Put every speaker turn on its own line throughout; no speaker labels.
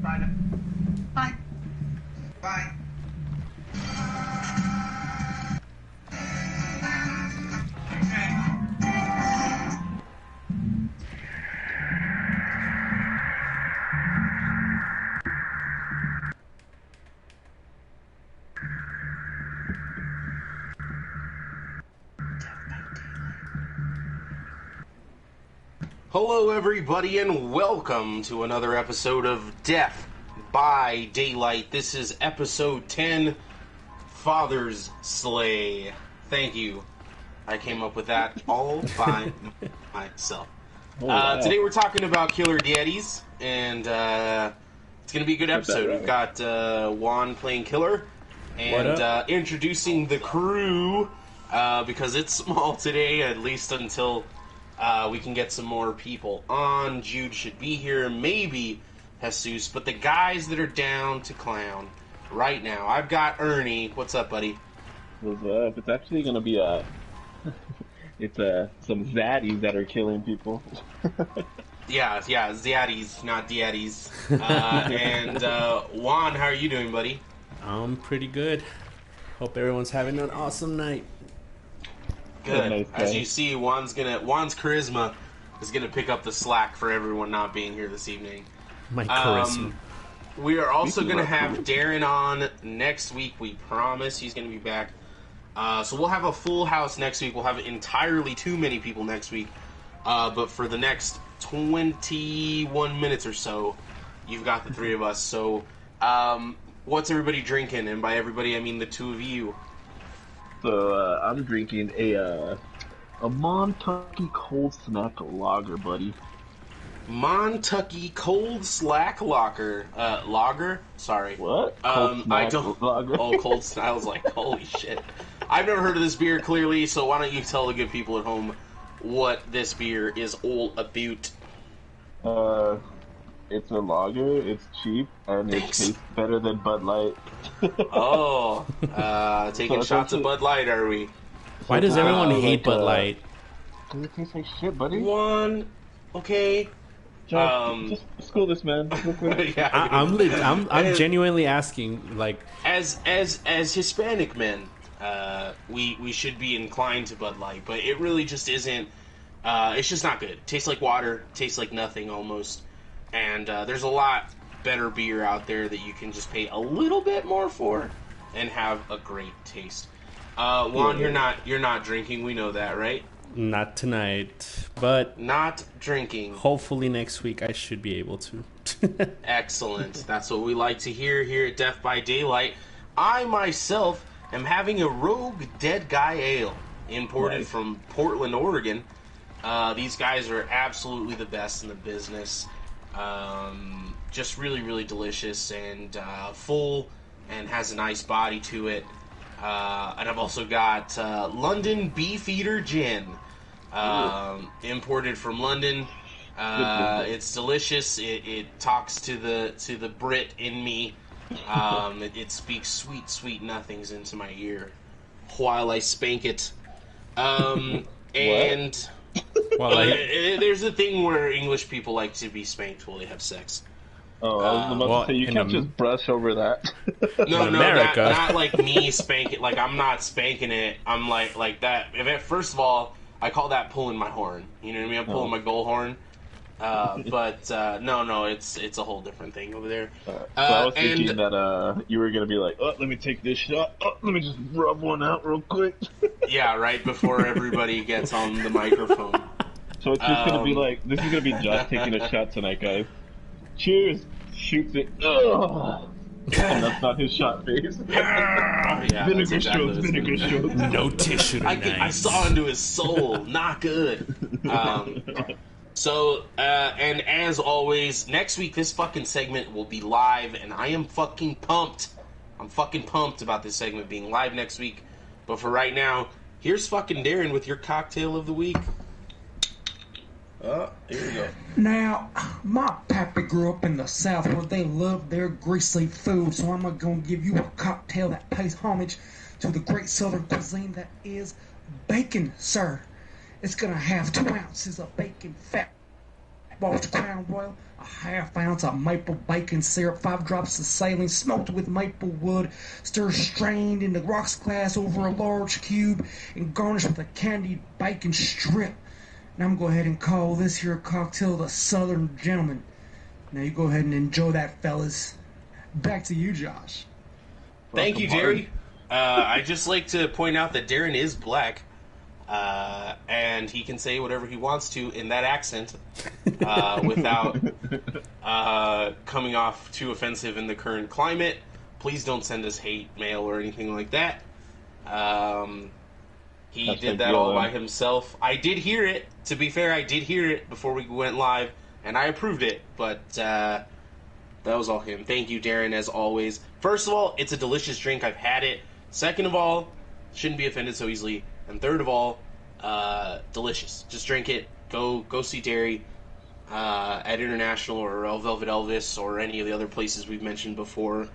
Bye. Bye. Bye.
Hello everybody and welcome to another episode of Death by Daylight. This is episode 10, Father's Slay. Thank you. I came up with that all by myself. Today we're talking about killer deities, and it's going to be a good episode. We've got Juan playing killer, and introducing the crew, because it's small today, at least until we can get some more people on. Jude should be here, maybe Jesus, but the guys that are down to clown right now, I've got Ernie. What's up, buddy?
What's up? It's actually going to be some zaddies that are killing people.
yeah, zaddies, not deities. And Juan, how are you doing, buddy?
I'm pretty good. Hope everyone's having an awesome night.
Good.
Nice
As you see, Juan's charisma is gonna pick up the slack for everyone not being here this evening.
My charisma.
We are also gonna have Darrin on next week. We promise he's gonna be back. So we'll have a full house next week. We'll have entirely too many people next week. But for the next 21 minutes or so, you've got the three of us. So, what's everybody drinking? And by everybody, I mean the two of you.
So I'm drinking a Montucky Cold Snack Lager, buddy.
Montucky Cold Slack Lager. Lager? Sorry.
What?
I don't.
Lager.
Oh, Cold Snack. I was like, holy shit. I've never heard of this beer, clearly, so why don't you tell the good people at home what this beer is all about?
It's a lager, it's cheap, and it tastes better than Bud Light.
Taking shots of Bud Light, are we?
Why does everyone hate Bud Light?
Because it tastes like shit, buddy.
Okay.
Just school this man.
Yeah,
I'm genuinely asking, like,
as Hispanic men, we should be inclined to Bud Light, but it really just isn't. It's just not good. It tastes like water. Tastes like nothing almost. And there's a lot better beer out there that you can just pay a little bit more for and have a great taste. Juan, you're not drinking. We know that, right?
Not tonight, but
not drinking.
Hopefully next week I should be able to.
Excellent. That's what we like to hear here at Death by Daylight. I myself am having a Rogue Dead Guy Ale imported from Portland, Oregon. These guys are absolutely the best in the business. Just really, really delicious and full and has a nice body to it. And I've also got London Beefeater Gin, imported from London. It's delicious. It talks to the Brit in me. It speaks sweet, sweet nothings into my ear while I spank it. And
well,
there's a thing where English people like to be spanked while they have sex.
Oh, I was about to say, you can't just brush over that.
No, not like me spank it. Like, I'm not spanking it. I'm like that. First of all, I call that pulling my horn. You know what I mean? I'm pulling my goal horn. But no, it's a whole different thing over there.
So I was thinking that you were gonna be like, oh, let me take this shot. Oh, let me just rub one out real quick.
Yeah, right before everybody gets on the microphone.
So it's just gonna be like, this is gonna be Josh taking a shot tonight, guys. Cheers. Shoots it. Ugh. And that's not his shot face.
Yeah,
vinegar strokes.
No tissue tonight.
I saw into his soul. Not good. So, and as always, next week this fucking segment will be live, and I am fucking pumped. I'm fucking pumped about this segment being live next week. But for right now, here's fucking Darrin with your cocktail of the week. Oh, here we go.
Now, my pappy grew up in the South where they love their greasy food, so I'm going to give you a cocktail that pays homage to the great Southern cuisine that is bacon, sir. It's going to have 2 ounces of bacon fat, balls Crown Royal, a half ounce of maple bacon syrup, 5 drops of saline, smoked with maple wood, stir strained into rocks glass over a large cube, and garnished with a candied bacon strip. Now I'm going to go ahead and call this here cocktail the Southern Gentleman. Now you go ahead and enjoy that, fellas. Back to you, Josh.
Thank you, Jerry. I'd just like to point out that Darrin is black, and he can say whatever he wants to in that accent without coming off too offensive in the current climate. Please don't send us hate mail or anything like that. He did that all by himself. I did hear it. To be fair, I did hear it before we went live, and I approved it, but that was all him. Thank you, Darrin, as always. First of all, it's a delicious drink. I've had it. Second of all, shouldn't be offended so easily. And third of all, delicious. Just drink it. Go see Derry at International or El Velvet Elvis or any of the other places we've mentioned before.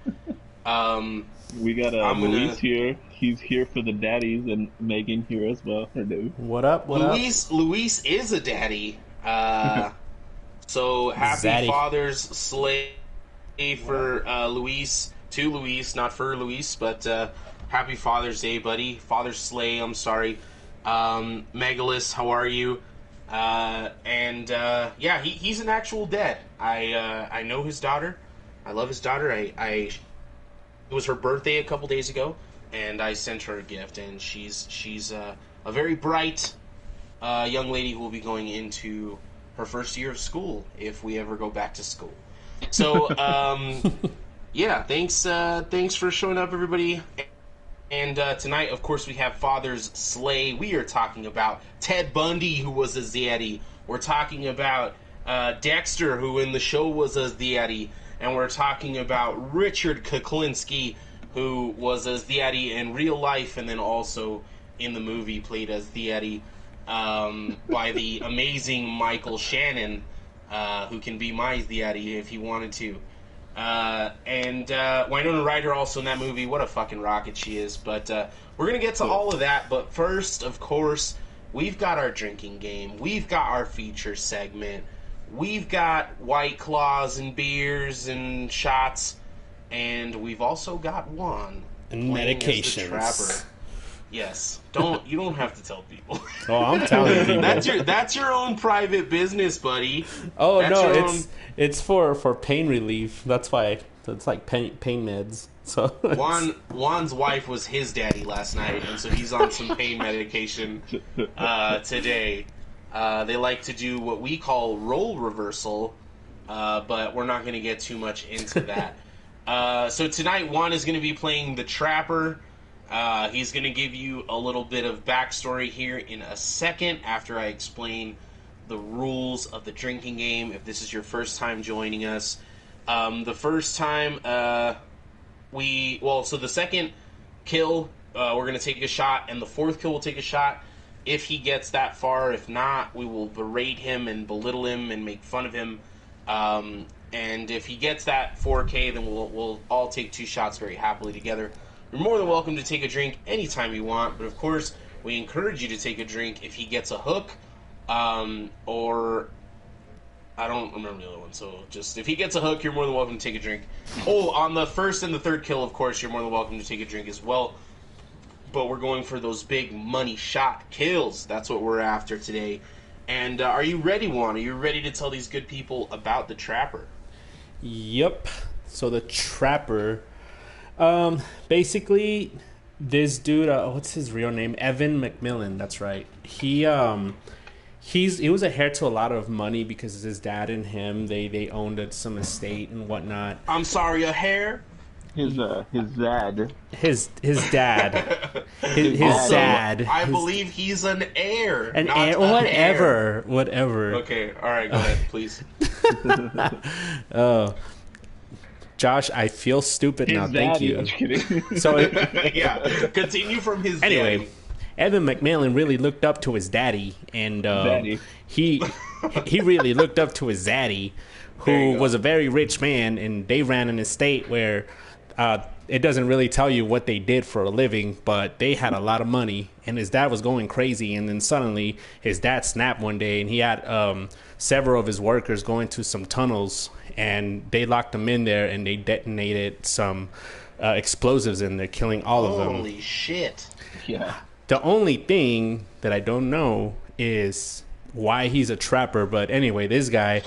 We got Luis here. He's here for the daddies, and Megan here as well. Her dude.
What up?
Luis is a daddy. So happy
Zaddy.
Father's Slay for Luis. To Luis, not for Luis, but happy Father's Day, buddy. Father's Slay, I'm sorry. Megalus, how are you? Yeah, he's an actual dad. I know his daughter. I love his daughter. It was her birthday a couple days ago, and I sent her a gift, and she's a very bright young lady who will be going into her first year of school if we ever go back to school. So, yeah, thanks for showing up, everybody. And tonight, of course, we have Father's Slay. We are talking about Ted Bundy, who was a zaddy. We're talking about Dexter, who in the show was a zaddy. And we're talking about Richard Kuklinski, who was as the Eddie in real life, and then also in the movie played as the Eddie by the amazing Michael Shannon, who can be my the Eddie if he wanted to. And Winona Ryder also in that movie. What a fucking rocket she is. But we're going to get to all of that. But first, of course, we've got our drinking game. We've got our feature segment. We've got White Claws and beers and shots, and we've also got Juan
and medications.
Trapper. Yes, you don't have to tell people.
Oh, I'm telling people.
That's your own private business, buddy.
Oh no, it's for pain relief. That's why it's like pain meds. So
Juan's wife was his daddy last night, and so he's on some pain medication today. They like to do what we call role reversal, but we're not going to get too much into that. So tonight, Juan is going to be playing the Trapper. He's going to give you a little bit of backstory here in a second after I explain the rules of the drinking game. If this is your first time joining us, the first time so the second kill, we're going to take a shot, and the fourth kill will take a shot. If he gets that far, if not, we will berate him and belittle him and make fun of him. And if he gets that 4K, then we'll all take 2 shots very happily together. You're more than welcome to take a drink anytime you want, but of course, we encourage you to take a drink if he gets a hook, or I don't remember the other one, so just if he gets a hook, you're more than welcome to take a drink. Oh, on the first and the third kill, of course, you're more than welcome to take a drink as well. But we're going for those big money shot kills. That's what we're after today. And are you ready, Juan? Are you ready to tell these good people about the Trapper?
Yep. So the Trapper, basically, this dude, what's his real name? Evan McMillan. That's right. He was a heir to a lot of money because his dad and him they owned some estate and whatnot.
I'm sorry, a hair.
His dad.
His dad. His dad.
I believe he's an heir.
An heir. Whatever.
Okay. All right. Go ahead, please.
Oh, Josh, I feel stupid now. Thank you.
I'm just kidding.
So
yeah. Continue from his.
Anyway,
daddy.
Evan McMillan really looked up to his daddy, and
Daddy.
he really looked up to his zaddy, who was a very rich man, and they ran an estate where. It doesn't really tell you what they did for a living, but they had a lot of money, and his dad was going crazy, and then suddenly his dad snapped one day, and he had several of his workers go into some tunnels, and they locked them in there, and they detonated some explosives in there, killing all of them.
Holy shit.
Yeah.
The only thing that I don't know is why he's a trapper. But anyway, this guy,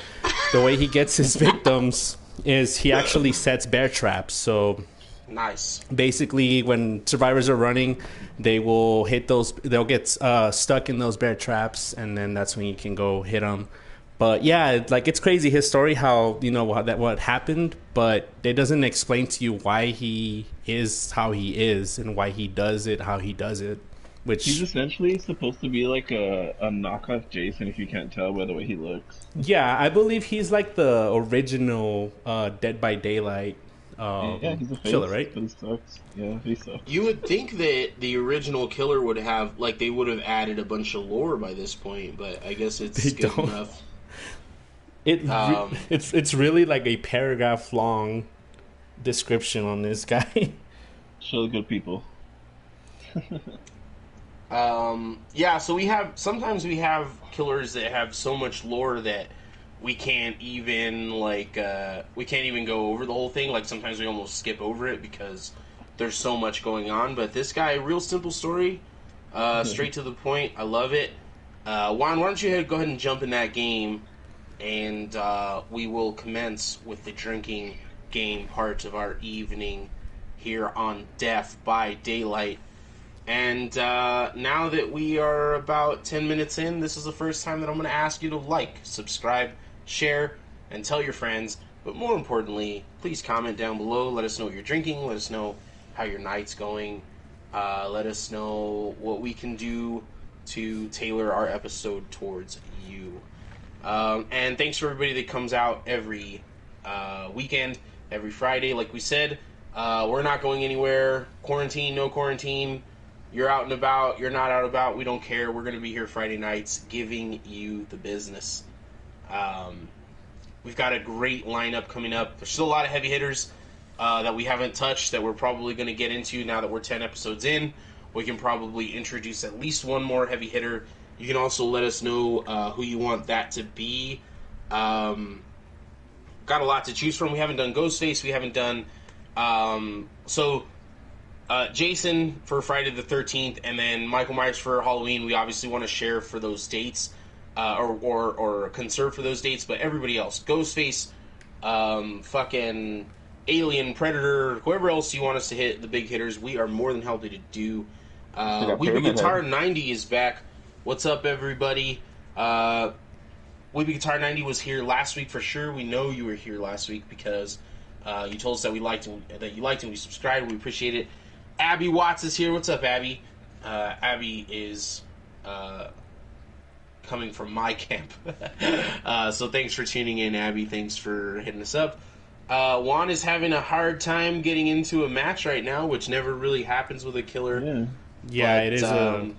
the way he gets his victims is he actually sets bear traps. So
nice.
Basically, when survivors are running, they will hit those. They'll get stuck in those bear traps, and then that's when you can go hit them. But yeah, it's crazy his story, how what happened, but it doesn't explain to you why he is how he is and why he does it how he does it. Which
he's essentially supposed to be like a knockoff Jason, if you can't tell by the way he looks.
Yeah, I believe he's like the original Dead by Daylight
yeah, he's a face,
killer, right?
But he sucks. Yeah, he sucks.
You would think that the original killer would have, they would have added a bunch of lore by this point, but I guess it's good enough.
It's really like a paragraph long description on this guy.
Show the good people.
Yeah, so sometimes we have killers that have so much lore that we can't even go over the whole thing. Like sometimes we almost skip over it because there's so much going on. But this guy, real simple story, straight to the point. I love it. Juan, why don't you go ahead and jump in that game, and we will commence with the drinking game part of our evening here on Death by Daylight. And now that we are about 10 minutes in, this is the first time that I'm going to ask you to subscribe, share, and tell your friends. But more importantly, please comment down below. Let us know what you're drinking. Let us know how your night's going. Let us know what we can do to tailor our episode towards you. And thanks for everybody that comes out every weekend, every Friday. Like we said, we're not going anywhere. Quarantine, no quarantine. You're out and about, you're not out and about, we don't care. We're going to be here Friday nights giving you the business. We've got a great lineup coming up. There's still a lot of heavy hitters that we haven't touched that we're probably going to get into now that we're 10 episodes in. We can probably introduce at least one more heavy hitter. You can also let us know who you want that to be. Got a lot to choose from. We haven't done Ghostface. We haven't done... Jason for Friday the 13th, and then Michael Myers for Halloween. We obviously want to share for those dates, or conserve for those dates. But everybody else, Ghostface, fucking Alien, Predator, whoever else you want us to hit, the big hitters, we are more than happy to do. Weeby Guitar 90 is back. What's up, everybody? Weeby Guitar 90 was here last week for sure. We know you were here last week because you told us that you liked and we subscribed. We appreciate it. Abby Watts is here. What's up, Abby? Abby is coming from my camp. So thanks for tuning in, Abby. Thanks for hitting us up. Juan is having a hard time getting into a match right now, which never really happens with a killer.
Yeah, it is a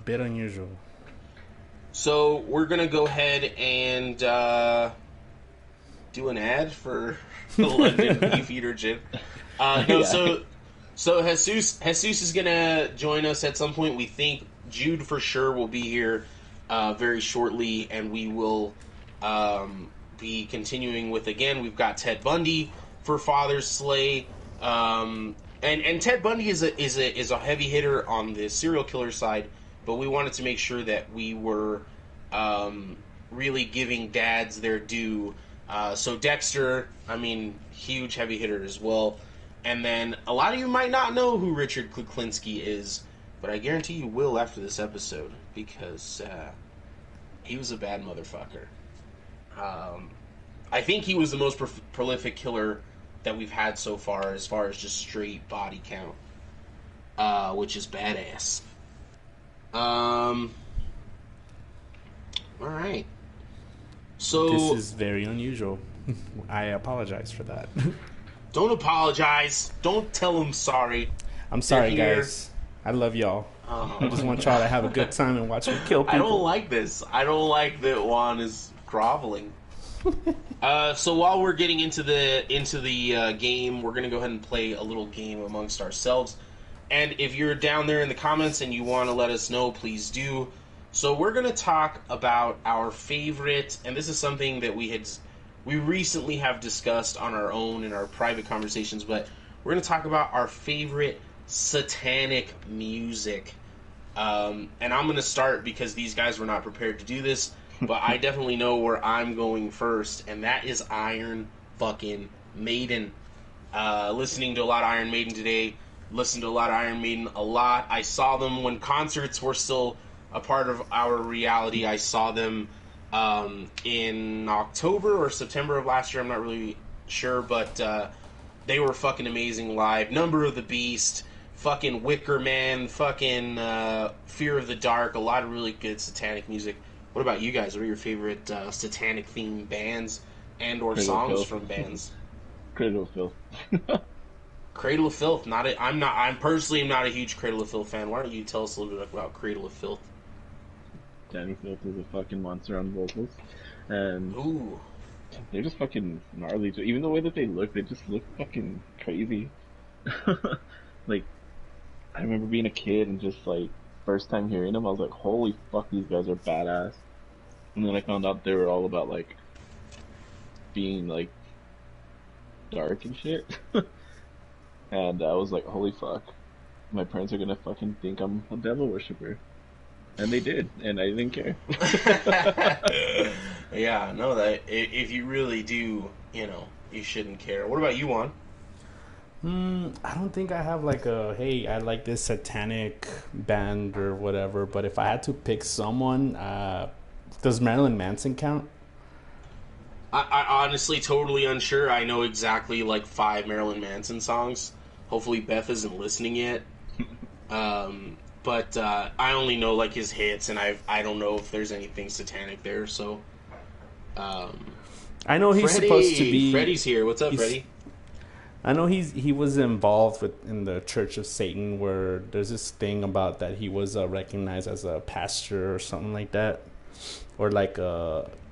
bit unusual.
So we're going to go ahead and do an ad for the London Beefeater Gin. So Jesus is going to join us at some point. We think Jude for sure will be here very shortly, and we will be continuing with, again, we've got Ted Bundy for Father's Slay. And Ted Bundy is a heavy hitter on the serial killer side, but we wanted to make sure that we were really giving dads their due. So Dexter, huge heavy hitter as well. And then a lot of you might not know who Richard Kuklinski is, but I guarantee you will after this episode, because he was a bad motherfucker. I think he was the most prolific killer that we've had so far as just straight body count, which is badass. All right. So
this is very unusual. I apologize for that.
Don't apologize. Don't tell them sorry.
I'm sorry, guys. I love y'all. I just want y'all to have a good time and watch me kill people.
I don't like this. I don't like that Juan is groveling. So while we're getting into the game, we're going to go ahead and play a little game amongst ourselves. And if you're down there in the comments and you want to let us know, please do. So we're going to talk about our favorite, and this is something that we recently have discussed on our own in our private conversations, but we're going to talk about our favorite satanic music. And I'm going to start because these guys were not prepared to do this, but I definitely know where I'm going first, and that is Iron fucking Maiden. Listening to a lot of Iron Maiden today, listened to a lot of Iron Maiden a lot. I saw them when concerts were still a part of our reality. I saw them in October or September of last year, I'm not really sure, but they were fucking amazing live. Number of the Beast, fucking Wicker Man, fucking Fear of the Dark, a lot of really good satanic music. What about you guys? What are your favorite satanic themed bands and or songs from bands?
Cradle of Filth.
Cradle of Filth. I'm personally not a huge Cradle of Filth fan. Why don't you tell us a little bit about Cradle of Filth?
Danny Filth is a fucking monster on vocals, and
Ooh.
they're just fucking gnarly. Even the way that they just look fucking crazy. Like, I remember being a kid and just like first time hearing them, I was like, "Holy fuck, these guys are badass!" And then I found out they were all about like being like dark and shit. And I was like, "Holy fuck, my parents are gonna fucking think I'm a devil worshiper." And they did, and I didn't care.
Yeah, no, that if you really do, you shouldn't care. What about you, Juan?
I don't think I have like hey, I like this satanic band or whatever, but if I had to pick someone, does Marilyn Manson count?
I honestly totally unsure. I know exactly like 5 Marilyn Manson songs. Hopefully Beth isn't listening yet. But I only know like his hits, and I don't know if there's anything satanic there. So
I know he's supposed to be.
Freddie's here. What's up, Freddie?
I know he was involved in the Church of Satan, where there's this thing about that he was recognized as a pastor or something like that, or like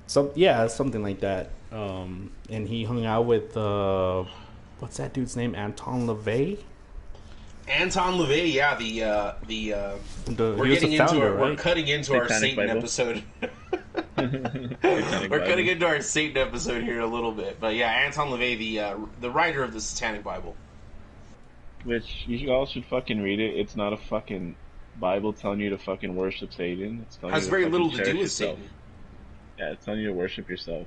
something like that. And he hung out with what's that dude's name? Anton LaVey.
Anton LaVey, yeah, we're cutting into our Satan
Bible.
episode. We're cutting into our Satan episode here a little bit, but yeah, Anton LaVey, the writer of the Satanic Bible,
Which you all should fucking read it. It's not a fucking Bible telling you to fucking worship Satan. It's telling
has
you
very
fucking
little to do
cherish
with
yourself.
Satan.
Yeah, it's telling you to worship yourself.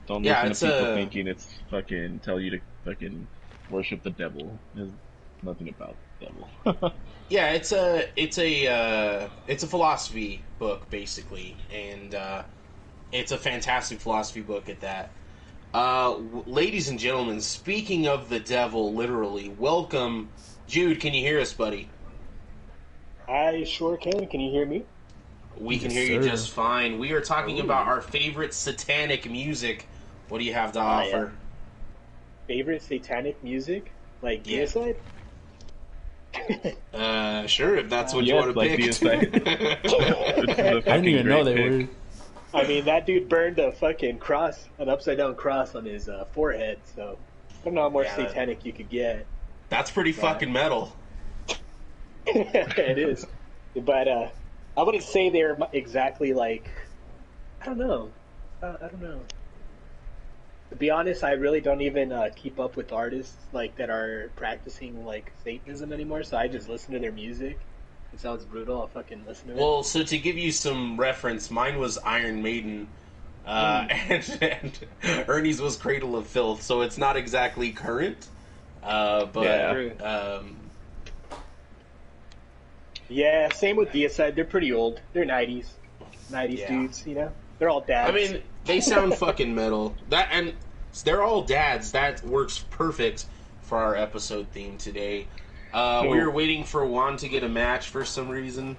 Don't
Yeah,
listen to
it's
people thinking it's fucking tell you to fucking worship the devil. There's nothing about the devil.
Yeah, it's a philosophy book basically, and it's a fantastic philosophy book at that. Ladies and gentlemen, speaking of the devil, literally, welcome, Jude. Can you hear us, buddy?
I sure can. Can you hear me?
We can
Yes,
hear you
sir.
just fine. We are talking about our favorite satanic music. What do you have to offer?
Favorite satanic music? Like
Yeah.
Deicide?
Sure, if that's what you want to
like
pick.
Deicide.
I didn't even know they were.
I mean, that dude burned a fucking cross, an upside down cross on his forehead, so I don't know how more
Yeah.
satanic you could get.
That's pretty fucking metal.
It is. But I wouldn't say they're exactly like, I don't know. I don't know. To be honest, I really don't even keep up with artists like that are practicing like Satanism anymore, so I just listen to their music. It sounds brutal, I'll fucking listen to it.
Well, so to give you some reference, mine was Iron Maiden, and Ernie's was Cradle of Filth, so it's not exactly current. But
Yeah.
Yeah, same with Deicide. They're pretty old. They're 90s. 90s
Yeah.
dudes, you know? They're all dads.
I mean, they sound fucking metal. And they're all dads. That works perfect for our episode theme today. We were waiting for Juan to get a match for some reason.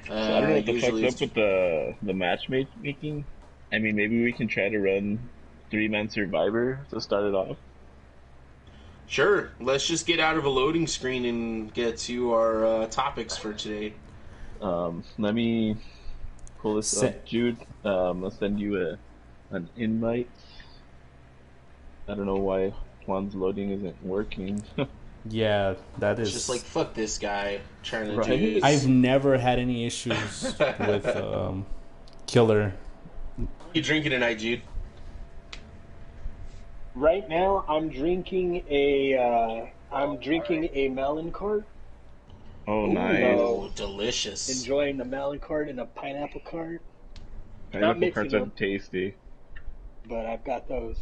So I don't know what the
usually
fuck's up with the matchmaking. I mean, maybe we can try to run 3-man Survivor to start it off.
Sure, let's just get out of a loading screen and get to our topics for today.
Let me pull this up, Jude. I'll send you an invite. I don't know why Juan's loading isn't working.
Yeah, that is.
It's just like, fuck this guy trying to
Right.
do this.
I've never had any issues with Killer.
You drinking tonight, Jude?
Right now, I'm drinking a melon cart.
Oh, nice.
Oh, delicious.
Enjoying the melon cart and a pineapple cart,
Pineapple
mixing
carts are
them.
tasty.
but I've got those.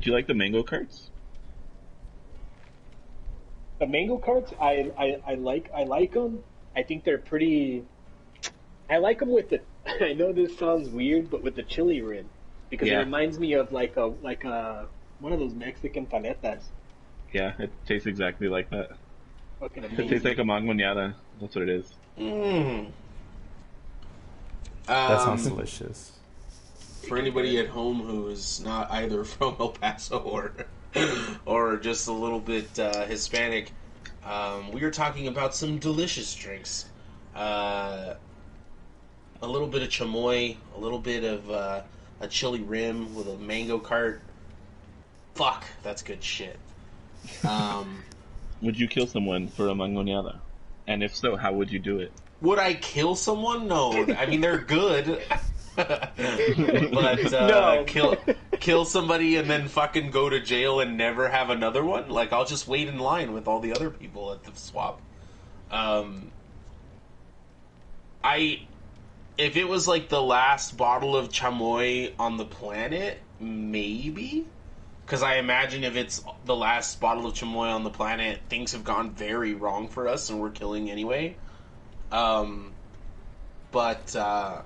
Do you like the mango carts?
The mango carts, I like them. I think they're pretty. I like them with the. I know this sounds weird, but with the chili rim, because it
Yeah.
reminds me of like a one of those Mexican paletas.
Yeah, it tastes exactly like that.
Fucking
It
amazing.
tastes like a mangonada. That's what it is.
Mm.
That sounds delicious.
For anybody at home who is not either from El Paso or just a little bit Hispanic, we are talking about some delicious drinks. A little bit of chamoy, a little bit of a chili rim with a mango cart. Fuck, that's good shit.
Would you kill someone for a mangonada? And if so, how would you do it?
Would I kill someone? No. I mean, they're good. But
No.
kill somebody and then fucking go to jail and never have another one? Like, I'll just wait in line with all the other people at the swap. If it was like the last bottle of chamoy on the planet, maybe. Because I imagine if it's the last bottle of chamoy on the planet, things have gone very wrong for us and we're killing anyway. But I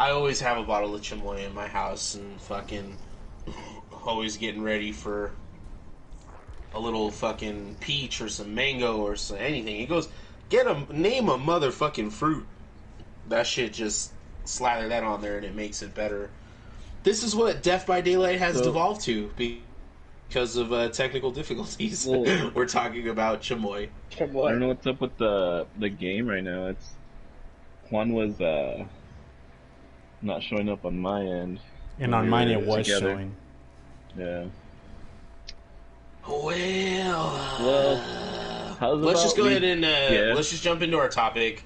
always have a bottle of chamoy in my house and fucking always getting ready for a little fucking peach or some mango or some anything. He goes, name a motherfucking fruit. That shit, just slather that on there and it makes it better. This is what Death by Daylight has devolved to because of technical difficulties.
Well-
We're talking about chamoy.
I don't know what's up with the game right now. It's Juan was not showing up on my end.
And
when
on
we
mine
were
it was
together.
showing.
Yeah.
Well,
How's
let's just go
about
ahead and
Yeah.
let's just jump into our topic,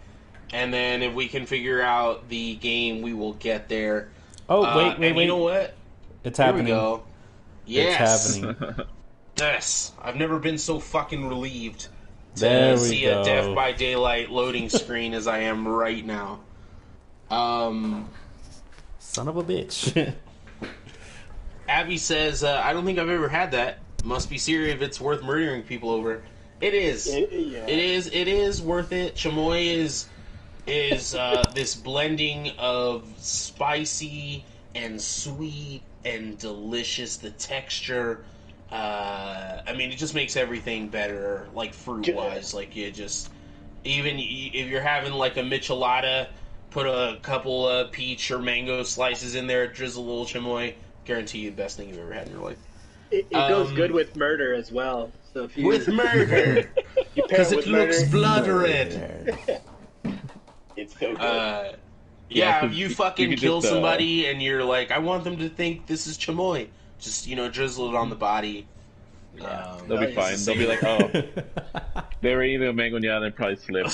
and then if we can figure out the game, we will get there.
Oh, wait.
You know what?
It's
Here
happening.
we go. Yes.
It's happening.
Yes. I've never been so fucking relieved to
There we
see
go.
a Death by Daylight loading screen as I am right now.
Son of a bitch.
Abby says, I don't think I've ever had that. Must be serious if it's worth murdering people over. It is.
Yeah.
It is worth it. Chamoy is this blending of spicy and sweet and delicious. The texture, I mean, it just makes everything better, like fruit-wise. Like, you just, even if you're having like a michelada, put a couple of peach or mango slices in there, drizzle a little chamoy, guarantee you the best thing you've ever had in your life.
It goes good with murder as well. So if you
With murder!
you pair
Because
it
it
with
looks
murder,
blood red.
it's so good.
Yeah,
Yeah, 'cause
if you
you
fucking
could
kill
just,
somebody and you're like, I want them to think this is chamoy. Just, drizzle it on the body.
They'll be fine. They'll be like, oh, they were eating a mangonada and probably slipped.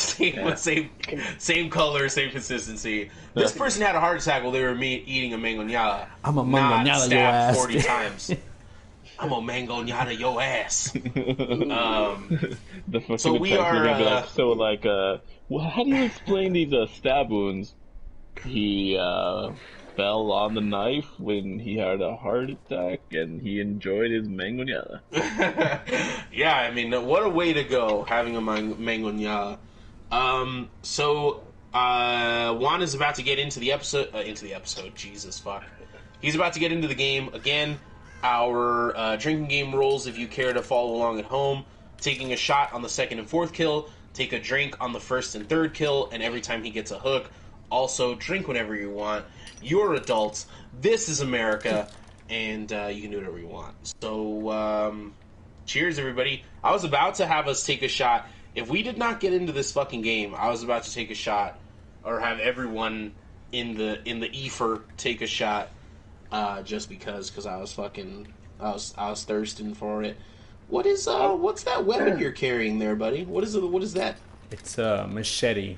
same color, same consistency. This person had a heart attack while they were eating a mangonada.
I'm a
not
mangonada your
stabbed
ass.
40 times. I'm a mangonada your ass.
The fucking
So we
detectives
are,
gonna be like, well, how do you explain these stab wounds? He fell on the knife when he had a heart attack, and he enjoyed his mangonada.
Yeah, I mean, what a way to go, having a mangonada. So Juan is about to get into the episode. Jesus fuck. He's about to get into the game again. Our drinking game rules, if you care to follow along at home: taking a shot on the second and fourth kill, take a drink on the first and third kill, and every time he gets a hook, also drink whenever you want. You're adults. This is America, and you can do whatever you want. So, cheers, everybody. I was about to have us take a shot. If we did not get into this fucking game, I was about to take a shot, or have everyone in the ether take a shot, just because I was thirsting for it. What is what's that weapon you're carrying there, buddy? What is it? What is that?
It's a machete.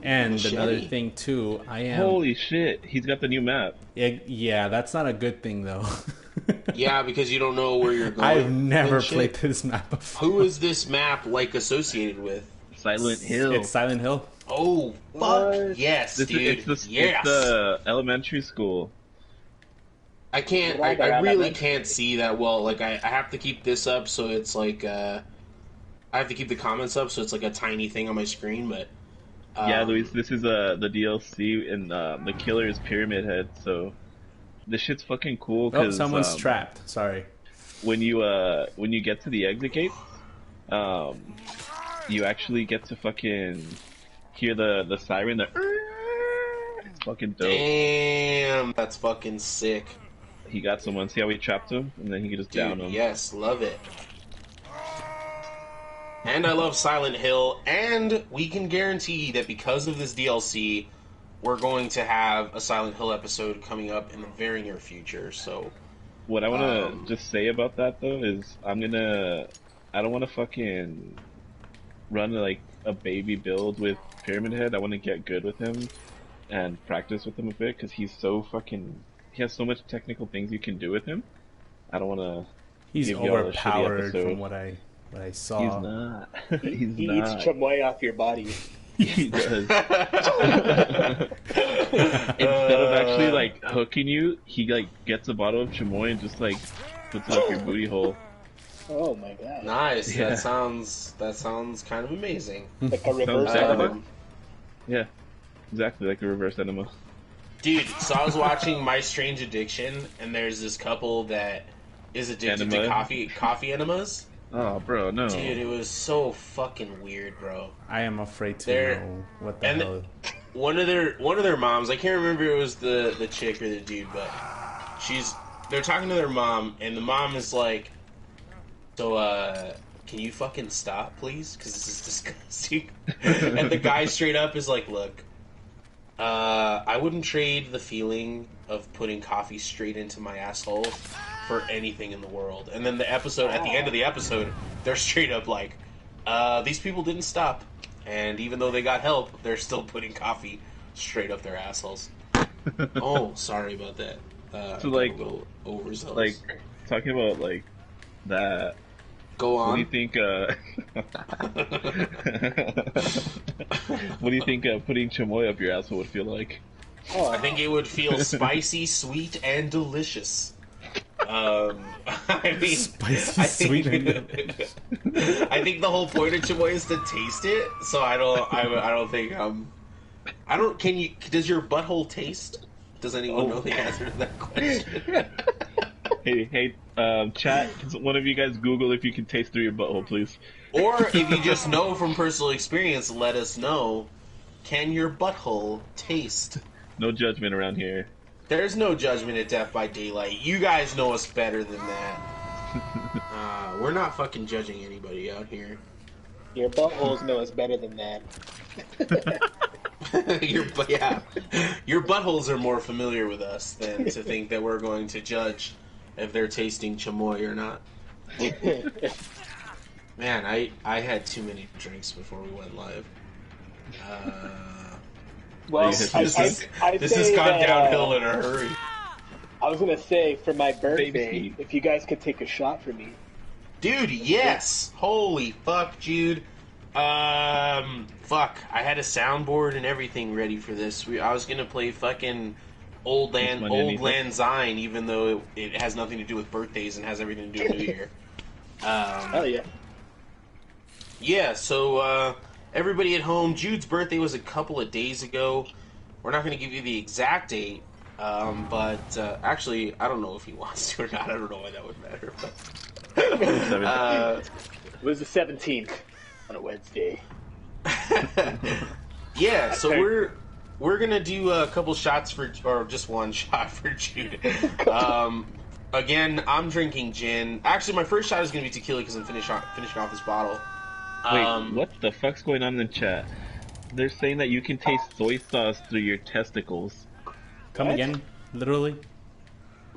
And
Machete.
another thing too, I am.
Holy shit! He's got the new map.
Yeah, that's not a good thing though.
Yeah, because you don't know where you're going.
I've never
and shit.
played this map before.
Who is this map like associated with?
Silent Hill.
It's Silent Hill.
Oh, fuck
What?
yes, dude.
It's
yes.
the elementary school.
I can't. I really can't see that well. Like I have to keep this up, so it's like I have to keep the comments up, so it's like a tiny thing on my screen. But
Yeah, Luis, this is the DLC, and the killer is Pyramid Head. So this shit's fucking cool.
Oh,
Cause,
someone's trapped. Sorry.
when you get to the exit gates, you actually get to fucking hear the siren. It's fucking dope.
damn, that's fucking sick,
He got someone. See how he trapped him, and then he could just down
dude.
him.
Yes, love it. And I love Silent Hill, and we can guarantee that because of this DLC, we're going to have a Silent Hill episode coming up in the very near future. So,
What I want to just say about that though is I don't want to fucking run like a baby build with Pyramid Head. I want to get good with him and practice with him a bit because he has so much technical things you can do with him. I don't want to.
He's
give y'all a shitty
overpowered
episode.
from what I saw.
He's not. He's
He
not.
eats chamoy off your body.
He does. Instead of actually like hooking you, he like gets a bottle of chamoy and just like puts it up your booty hole.
Oh my god.
nice.
Yeah.
That sounds kind of amazing.
Like a reverse
Sounds
enema.
technical. Yeah, exactly like a reverse enema.
Dude, so I was watching My Strange Addiction, and there's this couple that is addicted to
Enema?
coffee enemas.
Oh, bro, no.
Dude, it was so fucking weird, bro.
I am afraid to
They're-
know what the
and
hell.
One of their moms, I can't remember if it was the chick or the dude, but they're talking to their mom, and the mom is like, so can you fucking stop, please? Because this is disgusting. And the guy straight up is like, look, I wouldn't trade the feeling of putting coffee straight into my asshole for anything in the world. And then at the end of the episode, they're straight up like, these people didn't stop. And even though they got help, they're still putting coffee straight up their assholes. Oh, sorry about that.
So, like-
a little overzealous.
Like, talking about, like, that.
Go
What do
on.
you think, what do you think putting chamoy up your asshole would feel like?
Oh,
I think it would feel spicy, sweet, and delicious. I mean,
Spicy,
I think,
sweet, and
I think the whole point of chamoy is to taste it. So I don't think does your butthole taste? Does anyone know the answer to that question?
Hey, chat, can one of you guys Google if you can taste through your butthole, please?
Or if you just know from personal experience, let us know. Can your butthole taste?
No judgment around here.
There's no judgment at Death by Daylight. You guys know us better than that. We're not fucking judging anybody out here.
your buttholes know us better than that.
Your buttholes are more familiar with us than to think that we're going to judge if they're tasting chamoy or not. Man, I had too many drinks before we went live.
Well,
This
I'd
This
say
has gone
that,
downhill in a hurry.
I was gonna say for my birthday,
Baby.
if you guys could take a shot for me.
Dude, yes! Holy fuck, Jude. Fuck. I had a soundboard and everything ready for this. I was gonna play fucking Old Land Syne, even though it has nothing to do with birthdays and has everything to do with New Year.
Hell yeah.
Yeah, so, everybody at home, Jude's birthday was a couple of days ago. We're not going to give you the exact date, but actually, I don't know if he wants to or not. I don't know why that would matter. But,
It was the 17th on a Wednesday.
yeah, so we're going to do a couple shots or just one shot for Jude. Again, I'm drinking gin. Actually, my first shot is going to be tequila because I'm finishing off this bottle.
Wait, what the fuck's going on in the chat? They're saying that you can taste soy sauce through your testicles.
Come
What?
again, literally.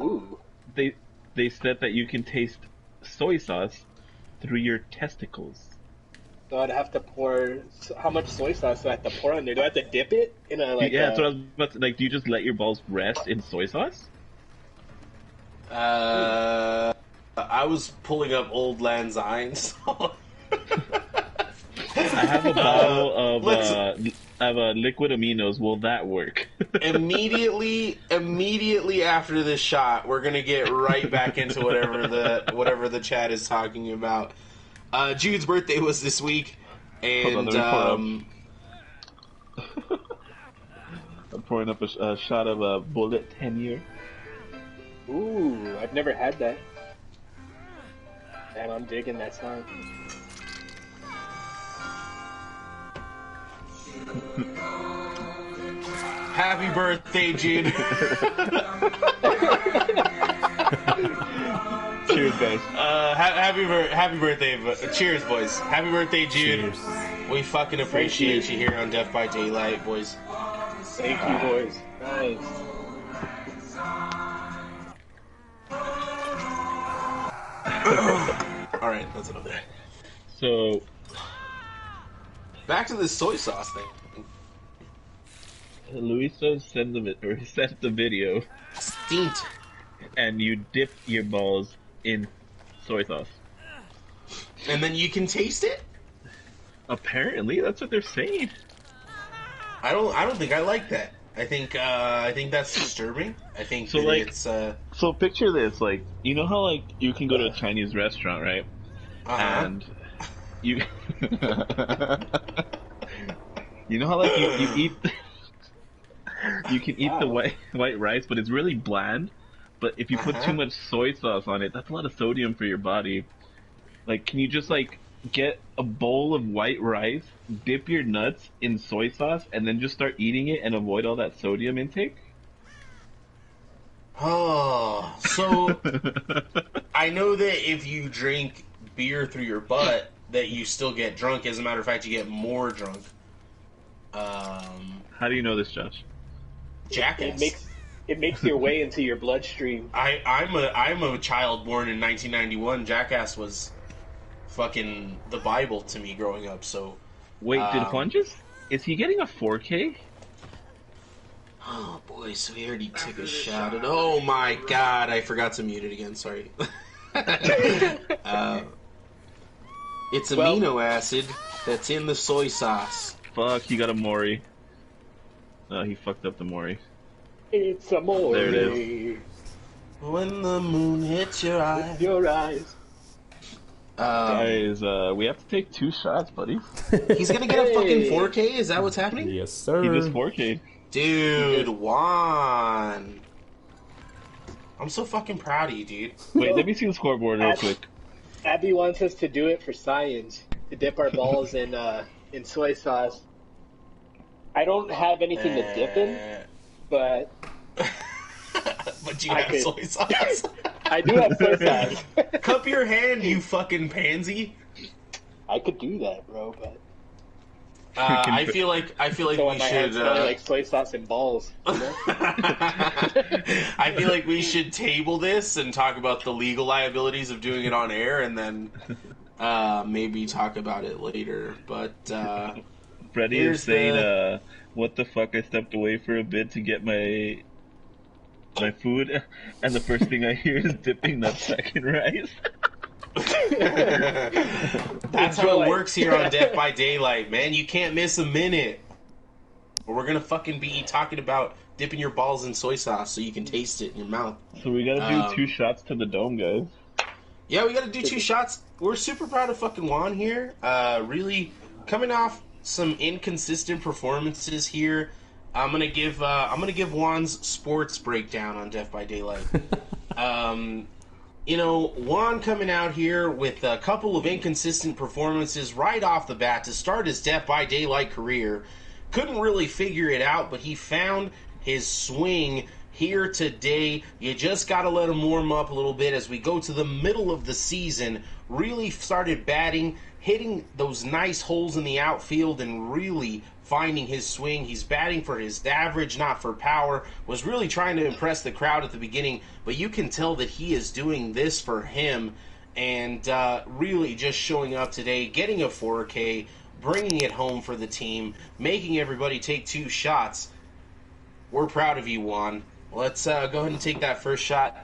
Ooh.
They said that you can taste soy sauce through your testicles.
So I'd have to pour. How much soy sauce do I have to pour on there? Do I have to dip it in a like?
Yeah, that's what I was about to, like. Do you just let your balls rest in soy sauce?
I was pulling up old Lang Syne, so...
I have a bottle of liquid aminos. Will that work?
immediately after this shot, we're gonna get right back into whatever the chat is talking about. Jude's birthday was this week, and
I'm pouring up a shot of a Bullet 10-year.
Ooh, I've never had that. And I'm digging that song.
Happy birthday, Jude!
Cheers, guys.
Happy birthday! Cheers, boys! Happy birthday, Jude!
Cheers.
We fucking appreciate you here on Death by Daylight, boys.
Thank you, boys. Nice.
All right, that's enough.
So,
Back to this soy sauce thing.
Luisa sent the video,
Steamed.
and you dip your balls in soy sauce.
And then you can taste it?
Apparently, that's what they're saying.
I don't think I like that. I think that's disturbing. I think
So,
that
like-
it's
So picture this, like, you know how, like, you can go to a Chinese restaurant, right? And you... you know how, like, you eat... you can eat the white rice, but it's really bland. But if you put too much soy sauce on it, that's a lot of sodium for your body. Like, can you just, like, get a bowl of white rice, dip your nuts in soy sauce, and then just start eating it and avoid all that sodium intake?
Oh, so I know that if you drink beer through your butt, that you still get drunk. As a matter of fact, you get more drunk.
How do you know this, Josh?
Jackass.
It makes your way into your bloodstream.
I'm a child born in 1991. Jackass was fucking the Bible to me growing up. So
Wait, did Juan just... Is he getting a 4K?
oh boy, so he already took a shot at. Oh my god, I forgot to mute it again. Sorry. It's amino acid that's in the soy sauce.
Fuck, he got a Mori. Oh, he fucked up the Mori.
It's a more.
There it is.
When the moon hits your eyes.
Your eyes.
Guys, we have to take 2 shots, buddy.
He's gonna get a fucking 4K? Is that what's happening?
Yes, sir.
He just 4K.
Dude, Juan. I'm so fucking proud of you, dude.
Wait, let me see the scoreboard real quick.
Abby wants us to do it for science, to dip our balls in soy sauce. I don't have anything to dip in, but
But you
I
have
could.
soy sauce.
I do have soy sauce.
Cup your hand, you fucking pansy.
I could do that, bro, but
I feel like
so
we
my hands
should.
smell like soy sauce and balls. You know?
I feel like we should table this and talk about the legal liabilities of doing it on air, and then maybe talk about it later. But
Freddie is saying, what the fuck, I stepped away for a bit to get my food, and the first thing I hear is dipping nutsack in rice.
That's how it works here on Death by Daylight, man. You can't miss a minute. Or we're gonna fucking be talking about dipping your balls in soy sauce so you can taste it in your mouth.
So we gotta do 2 shots to the dome, guys.
Yeah, we gotta do 2 shots. We're super proud of fucking Juan here. Really coming off some inconsistent performances here. I'm gonna give Juan's sports breakdown on Death by Daylight. You know, Juan coming out here with a couple of inconsistent performances right off the bat to start his Death by Daylight career. Couldn't really figure it out, but he found his swing here today. You just got to let him warm up a little bit as we go to the middle of the season. Really started batting, hitting those nice holes in the outfield, and really finding his swing. He's batting for his average, not for power. Was really trying to impress the crowd at the beginning, but you can tell that he is doing this for him. and really just showing up today, getting a 4K, bringing it home for the team, making everybody take 2 shots. We're proud of you, Juan. Let's go ahead and take that first shot.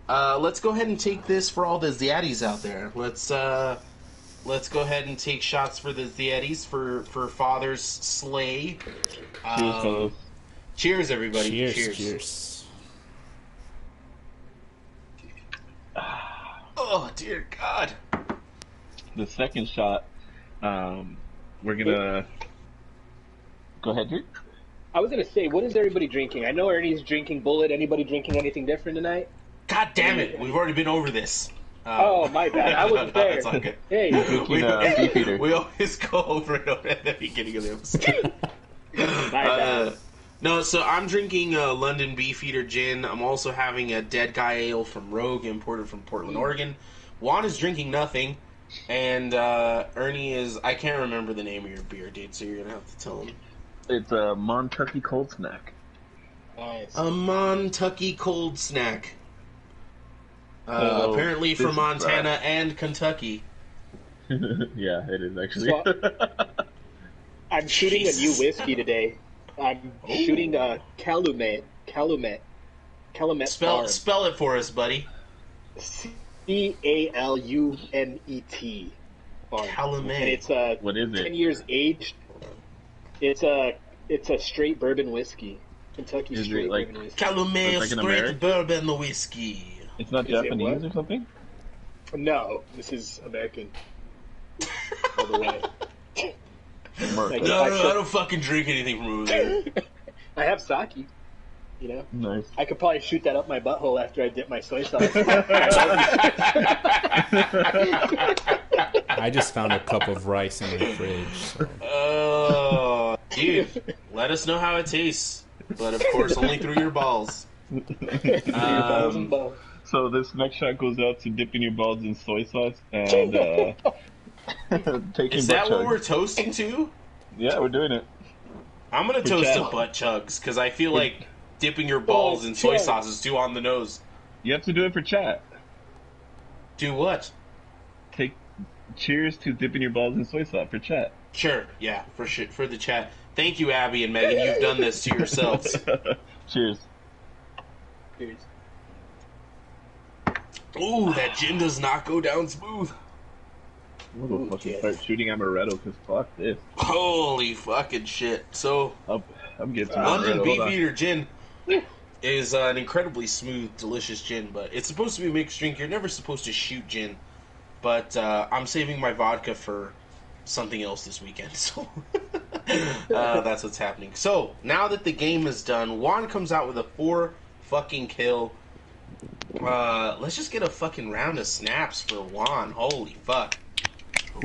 Let's go ahead and take this for all the Ziaddies out there. Let's go ahead and take shots for the Ziaddies for Father's Slay.
Cheers, fellas.
Cheers, everybody.
Cheers.
Oh, dear God.
The second shot, we're gonna go ahead, Drew.
I was gonna say, what is everybody drinking? I know Ernie's drinking Bullet. Anybody drinking anything different tonight?
God damn it! We've already been over this.
Oh, my bad. I wasn't there.
That's all good.
Hey,
We always go over it at the beginning of the episode.
my bad.
No, so I'm drinking London Beefeater gin. I'm also having a Dead Guy Ale from Rogue, imported from Portland, Oregon. Juan is drinking nothing, and Ernie is... I can't remember the name of your beer, dude, so you're going to have to tell him.
It's a Montucky Cold Snack.
Nice.
A Montucky Cold Snack. Apparently from Montana and Kentucky.
Yeah, it is actually.
So, I'm shooting a new whiskey today. I'm shooting Calumet. Calumet Farm.
Spell it for us, buddy.
Calumet farm.
Calumet.
And it's
What is it?
10 years aged. It's a straight bourbon whiskey. Kentucky
Is it
straight
like-
bourbon whiskey.
Calumet
It's like an
straight
American?
bourbon whiskey.
It's not
Is it
Japanese
what?
or something?
No, this is American. All the way. Like,
No, I don't fucking drink anything from over there.
I have sake. You know,
Nice.
I could probably shoot that up my butthole after I dip my soy sauce.
I just found a cup of rice in the fridge. So.
Oh, dude, let us know how it tastes. But of course, only through your balls.
So this next shot goes out to dipping your balls in soy sauce and taking
Is
butt
that what
chugs.
we're toasting to?
Yeah, we're doing it.
I'm gonna
For
toast
chat.
to butt chugs because I feel like dipping your balls in soy
chug.
sauce is too on the nose.
You have to do it for chat.
Do what?
Take cheers to dipping your balls in soy sauce for chat.
Sure, yeah, for the chat. Thank you, Abby and Megan. You've done this to yourselves.
Cheers.
Cheers.
Ooh, that gin does not go down smooth.
I'm gonna fucking
yes.
start shooting Amaretto because fuck this.
Holy fucking shit. So,
I'm getting some
London
Amaretto. Hold on.
Beefeater gin is an incredibly smooth, delicious gin, but it's supposed to be a mixed drink. You're never supposed to shoot gin, but I'm saving my vodka for something else this weekend, so that's what's happening. So, now that the game is done, Juan comes out with a 4 fucking kill. Let's just get a fucking round of snaps for Juan. Holy fuck.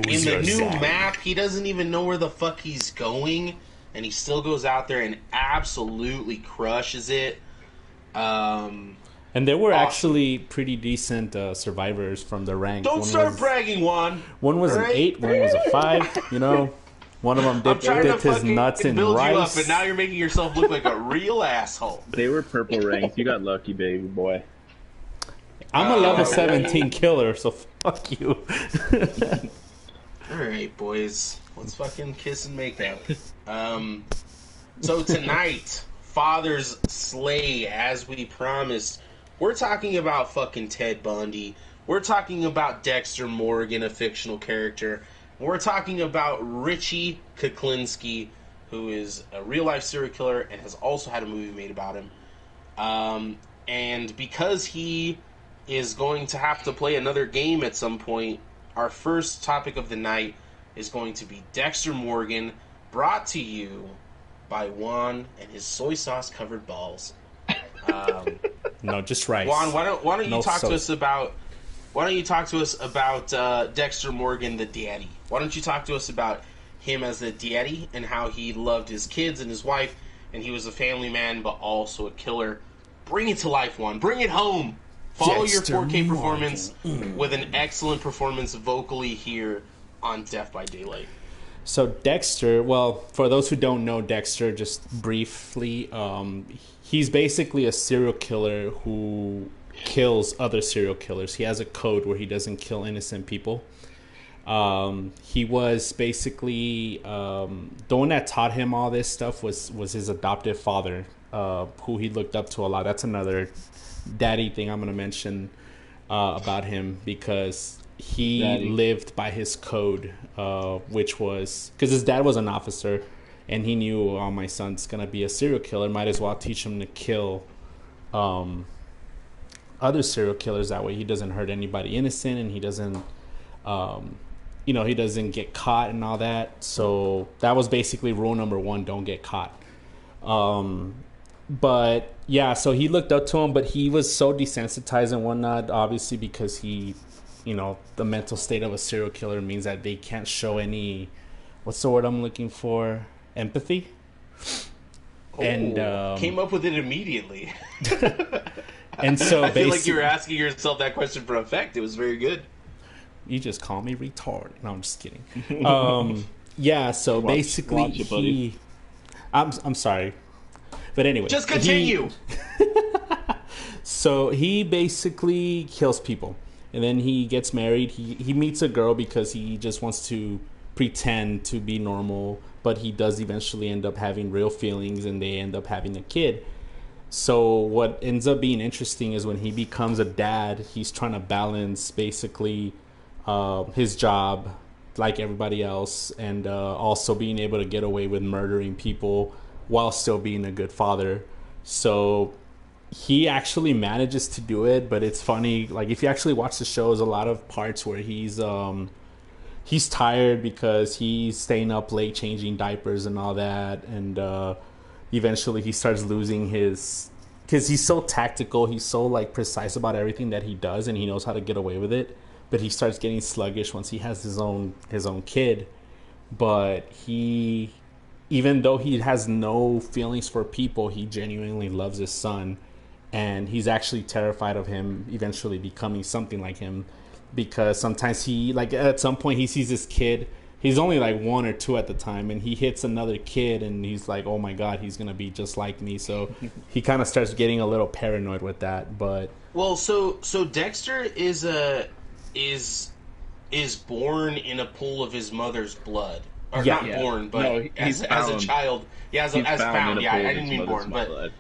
Who's
In the
your
new
Zach?
map, he doesn't even know where the fuck he's going, and he still goes out there and absolutely crushes it.
And there were
Awesome.
actually pretty decent survivors from the rank.
Don't start bragging, Juan.
One was an
Alright?
8, one was a 5. You know, one of them
I'm
dipped
trying to
his
fucking
nuts in
build you up,
rice.
and now you're making yourself look like a real asshole.
They were purple ranks. You got lucky, baby boy.
I'm a level 17 killer, so fuck you.
Alright, boys. Let's fucking kiss and make out. So tonight, Father's Slay, as we promised. We're talking about fucking Ted Bundy. We're talking about Dexter Morgan, a fictional character. We're talking about Richie Kuklinski, who is a real-life serial killer and has also had a movie made about him. And because he is going to have to play another game at some point, our first topic of the night is going to be Dexter Morgan, brought to you by Juan and his soy sauce covered balls.
No, just rice.
Juan, why don't you
No
talk to
sauce.
us about Dexter Morgan, the daddy? Why don't you talk to us about him as the daddy and how he loved his kids and his wife, and he was a family man but also a killer. Bring it to life, Juan. Bring it home. Follow
Dexter
your 4K
Morgan.
performance with an excellent performance vocally here on Death by Daylight.
So Dexter, well, for those who don't know Dexter, just briefly, he's basically a serial killer who kills other serial killers. He has a code where he doesn't kill innocent people. He was basically the one that taught him all this stuff was his adoptive father, who he looked up to a lot. That's another daddy thing I'm going to mention about him, because he lived by his code, which was because his dad was an officer, and he knew, oh, my son's going to be a serial killer. Might as well teach him to kill other serial killers. That way he doesn't hurt anybody innocent, and he doesn't he doesn't get caught and all that. So that was basically rule number one: don't get caught. But yeah, so he looked up to him, but he was so desensitized and whatnot, obviously, because he, the mental state of a serial killer means that they can't show any, what's the word I'm looking for? Empathy. And
came up with it immediately.
And so
I feel like you were asking yourself that question for effect. It was very good.
You just call me retard. No, I'm just kidding. Yeah, so basically I'm sorry. But anyway.
Just continue.
So he basically kills people. And then he gets married. He meets a girl because he just wants to pretend to be normal, but he does eventually end up having real feelings, and they end up having a kid. So what ends up being interesting is when he becomes a dad, he's trying to balance basically his job like everybody else, and also being able to get away with murdering people while still being a good father. So he actually manages to do it, but it's funny, like if you actually watch the show, there's a lot of parts where he's tired because he's staying up late changing diapers and all that, and eventually he starts losing his, because he's so tactical, he's so like precise about everything that he does, and he knows how to get away with it, but he starts getting sluggish once he has his own kid. But he, even though he has no feelings for people, he genuinely loves his son, and he's actually terrified of him eventually becoming something like him, because sometimes he, like at some point he sees this kid, he's only like 1 or 2 at the time, and he hits another kid, and he's like, oh my god, he's gonna be just like me. So he kind of starts getting a little paranoid with that. But
well, so Dexter is born in a pool of his mother's blood, or not born, but no, as a child. Yeah, as found. Yeah, I didn't mean born, but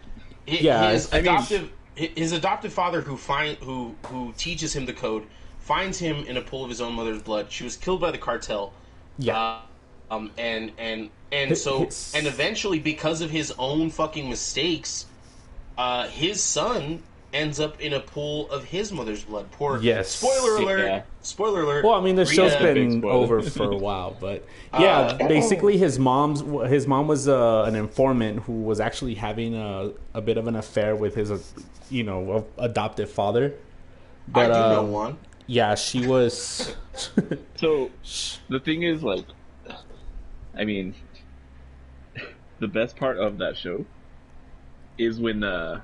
his adoptive father, who teaches him the code, finds him in a pool of his own mother's blood. She was killed by the cartel. Yeah. And eventually, because of his own fucking mistakes, his son ends up in a pool of his mother's blood. Spoiler alert. Yeah. Spoiler alert.
Well, I mean, the show's been over for a while, but yeah, basically his mom was an informant who was actually having a bit of an affair with his adoptive father. But,
I do know one.
Yeah, she was.
So the thing is, like, I mean, the best part of that show is when that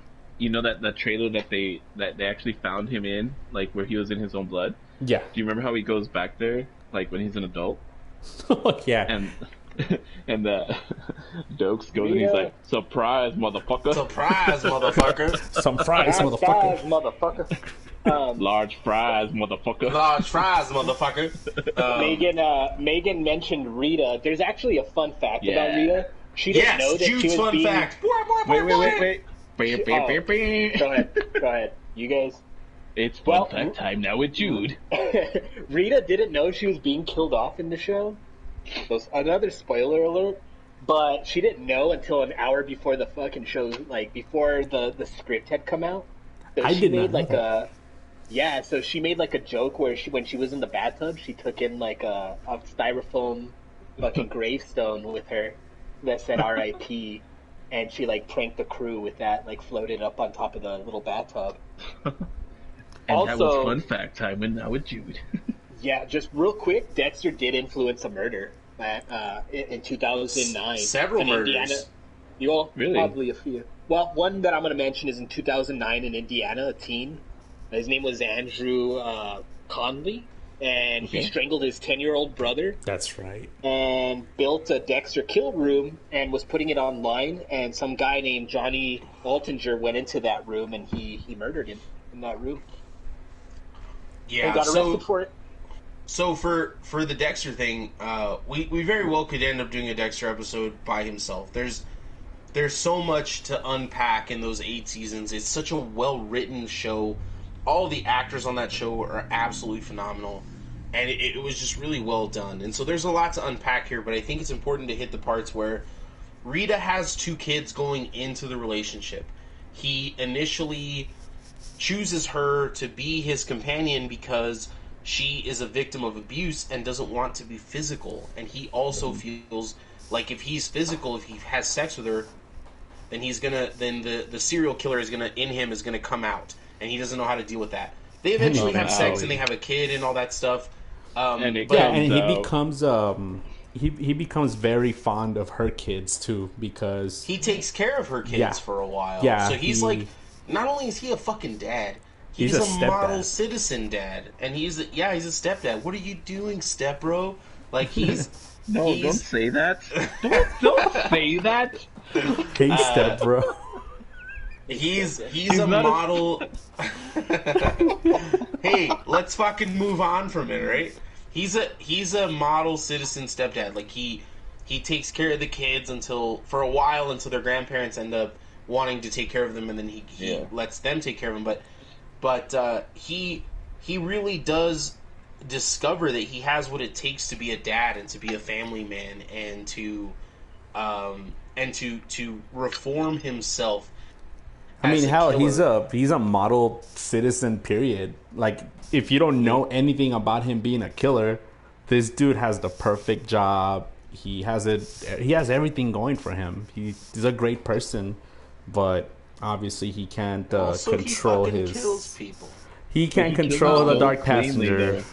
trailer that they actually found him in, like where he was in his own blood.
Yeah.
Do you remember how he goes back there, like when he's an adult?
Oh yeah.
And Dokes goes and he's like, "Surprise, motherfucker!
Surprise, motherfucker!
Surprise, motherfucker!
Motherfucker!"
Large fries, motherfucker!
Large fries, motherfucker!
Megan mentioned Rita. There's actually a fun fact about Rita. She didn't know that she was
fun fact.
Wait. Go ahead. You guys.
It's fun fact time now with Jude.
Rita didn't know she was being killed off in the show. Another spoiler alert. But she didn't know until an hour before the fucking show, like before the script had come out. So
I did not know that.
So she made like a joke where when she was in the bathtub, she took in like a styrofoam fucking gravestone with her that said R.I.P. and she like pranked the crew with that, like floated up on top of the little bathtub.
And also, that was fun fact time and now with Jude.
Yeah, just real quick, Dexter did influence a murder in 2009.
Several murders.
Indiana.
Really?
Probably a few. Well, one that I'm going to mention is in 2009 in Indiana, a teen. His name was Andrew Conley, and he strangled his 10-year-old brother.
That's right.
And built a Dexter kill room and was putting it online, and some guy named Johnny Altinger went into that room and he murdered him in that room.
Yeah,
And got arrested for it.
So for the Dexter thing, we very well could end up doing a Dexter episode by himself. There's so much to unpack in those 8 seasons. It's such a well-written show. All the actors on that show are absolutely phenomenal. And it was just really well done. And so there's a lot to unpack here, but I think it's important to hit the parts where Rita has 2 kids going into the relationship. He initially chooses her to be his companion because she is a victim of abuse and doesn't want to be physical. And he also feels like if he's physical, if he has sex with her, then the serial killer is gonna come out, and he doesn't know how to deal with that. They eventually have sex and they have a kid and all that stuff.
And he becomes very fond of her kids too, because
he takes care of her kids for a while.
Yeah,
so he's like, not only is he a fucking dad, he's a model citizen dad, and he's a stepdad. What are you doing, step bro? Like he's
don't say that. Don't say that.
Hey, step bro.
He's a model. Hey, let's fucking move on from it, right? He's a model citizen stepdad. Like he takes care of the kids for a while until their grandparents end up wanting to take care of them, and then he lets them take care of them. But he really does discover that he has what it takes to be a dad and to be a family man and to reform himself.
I mean, hell, he's a model citizen, period. Like, if you don't know anything about him being a killer, this dude has the perfect job. He has everything going for him. He's a great person, but obviously he can't control
he kills people.
He can't control the dark passenger.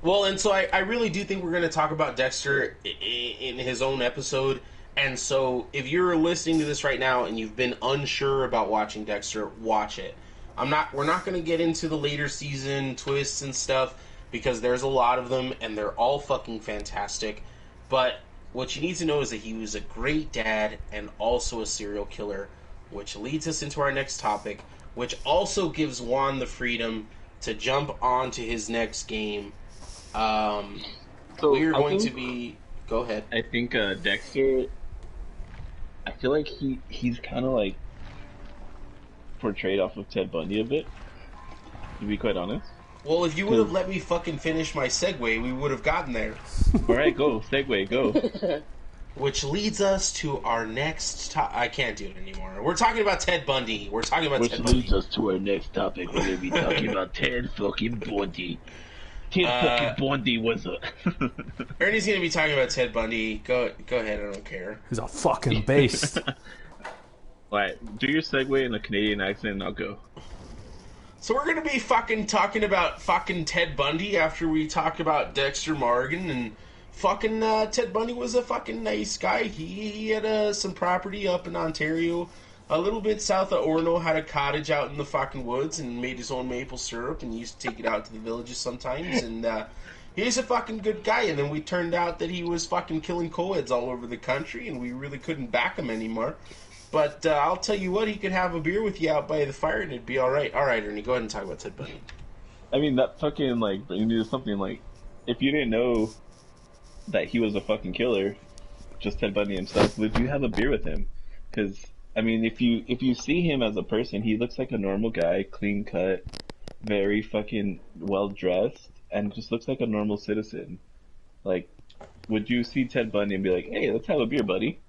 Well, and so I really do think we're going to talk about Dexter in his own episode. And so, if you're listening to this right now and you've been unsure about watching Dexter, watch it. We're not going to get into the later season twists and stuff because there's a lot of them and they're all fucking fantastic. But what you need to know is that he was a great dad and also a serial killer, which leads us into our next topic, which also gives Juan the freedom to jump on to his next game. Go ahead.
I think Dexter, I feel like he's kind of like portrayed off of Ted Bundy a bit, to be quite honest.
Well, if you would have let me fucking finish my segue, we would have gotten there.
Alright, go. Segue, go.
Which leads us to our next I can't do it anymore. We're talking about Ted Bundy.
Which leads us to our next topic. We're going to be talking about Ted fucking Bundy. Ted fucking Bundy was a...
Ernie's going to be talking about Ted Bundy. Go ahead, I don't care.
He's a fucking beast.
Alright, do your segue in a Canadian accent and I'll go.
So we're going to be fucking talking about fucking Ted Bundy after we talked about Dexter Morgan, and fucking Ted Bundy was a fucking nice guy. He had some property up in Ontario, a little bit south of Orono, had a cottage out in the fucking woods and made his own maple syrup and used to take it out to the villages sometimes, and he's a fucking good guy. And then we turned out that he was fucking killing co-eds all over the country and we really couldn't back him anymore. But I'll tell you what, he could have a beer with you out by the fire and it'd be alright. Alright, Ernie, go ahead and talk about Ted Bundy.
I mean, that fucking, like, brings me to something, like, if you didn't know that he was a fucking killer, just Ted Bundy himself, would you have a beer with him? Because, I mean, if you see him as a person, he looks like a normal guy, clean cut, very fucking well dressed, and just looks like a normal citizen. Like, would you see Ted Bundy and be like, hey, let's have a beer, buddy?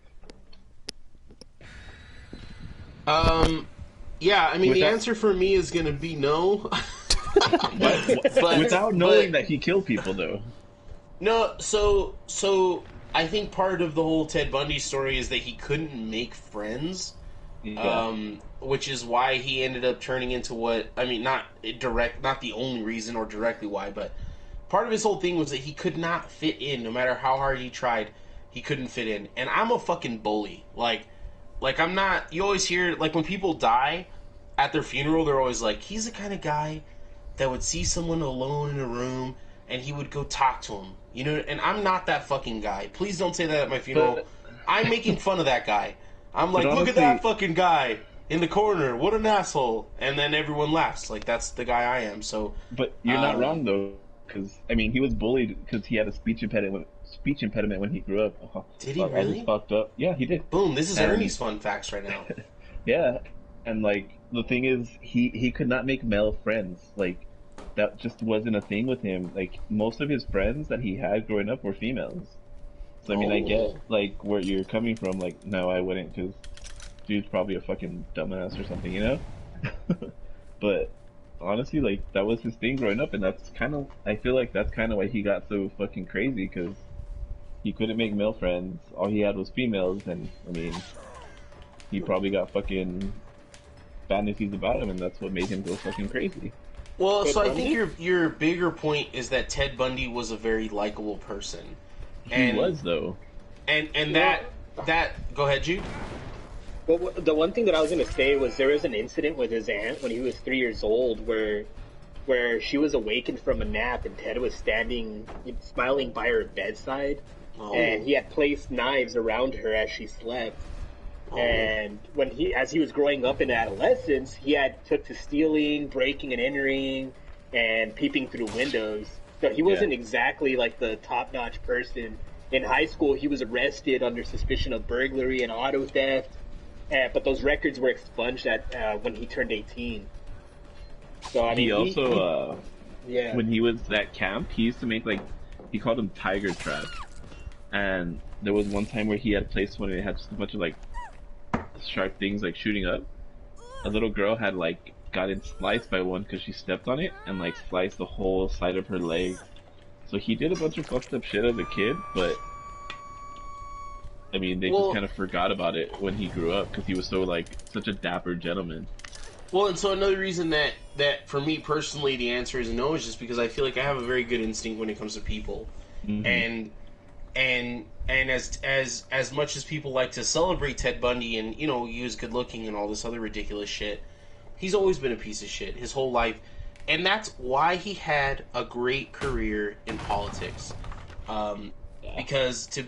Yeah, I mean, the answer for me is going to be no.
but without knowing that he killed people, though.
No, so I think part of the whole Ted Bundy story is that he couldn't make friends, which is why he ended up turning into what, I mean, not the only reason or directly why, but part of his whole thing was that he could not fit in. No matter how hard he tried, he couldn't fit in. And I'm a fucking bully. Like, I'm not... You always hear... Like, when people die at their funeral, they're always like, he's the kind of guy that would see someone alone in a room, and he would go talk to him. You know? And I'm not that fucking guy. Please don't say that at my funeral. I'm making fun of that guy. I'm like, honestly, look at that fucking guy. in the corner. What an asshole! And then everyone laughs. Like that's the guy I am. So,
but you're not wrong though, because I mean, he was bullied because he had a speech impediment. When he grew up. Oh,
did he really?
Fucked up. Yeah, he did.
Boom! This is Ernie's fun facts right now.
Yeah, and like the thing is, he could not make male friends. Like that just wasn't a thing with him. Like most of his friends that he had growing up were females. So I mean, I get like where you're coming from. Like, no, I wouldn't, because dude's probably a fucking dumbass or something, you know? But honestly, like that was his thing growing up, and that's kind of, I feel like that's kind of why he got so fucking crazy, because he couldn't make male friends. All he had was females, and I mean, he probably got fucking fantasies about him, and that's what made him go fucking crazy.
Well, so I think your bigger point is that Ted Bundy was a very likable person.
He was, though.
And that go ahead, Jude.
Well, the one thing that I was going to say was there was an incident with his aunt when he was 3 years old where she was awakened from a nap and Ted was standing, smiling by her bedside, and he had placed knives around her as she slept. And as he was growing up in adolescence, he took to stealing, breaking and entering, and peeping through windows. So he wasn't exactly like the top-notch person. In high school, he was arrested under suspicion of burglary and auto theft, but those records were expunged when he turned 18. So I mean,
he also, when he was at camp, he used to make he called them tiger traps. And there was one time where he had placed one and it had just a bunch of sharp things shooting up. A little girl had gotten sliced by one because she stepped on it and sliced the whole side of her leg. So he did a bunch of fucked up shit as a kid, but I mean, they just kind of forgot about it when he grew up because he was so such a dapper gentleman.
Well, and so another reason that for me personally the answer is no is just because I feel like I have a very good instinct when it comes to people. Mm-hmm. And as much as people like to celebrate Ted Bundy and, you know, he was good looking and all this other ridiculous shit, he's always been a piece of shit his whole life. And that's why he had a great career in politics. Because to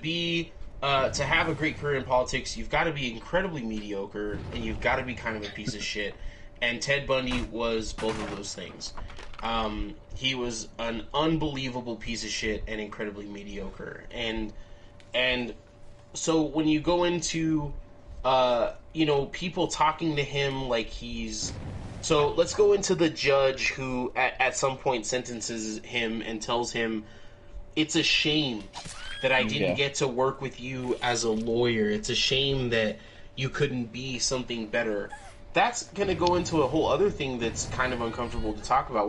have a great career in politics, you've got to be incredibly mediocre and you've got to be kind of a piece of shit. And Ted Bundy was both of those things. He was an unbelievable piece of shit and incredibly mediocre. And so when you go into, you know, people talking to him like he's... So let's go into the judge who at some point sentences him and tells him, it's a shame that I didn't get to work with you as a lawyer. It's a shame that you couldn't be something better. That's going to go into a whole other thing that's kind of uncomfortable to talk about,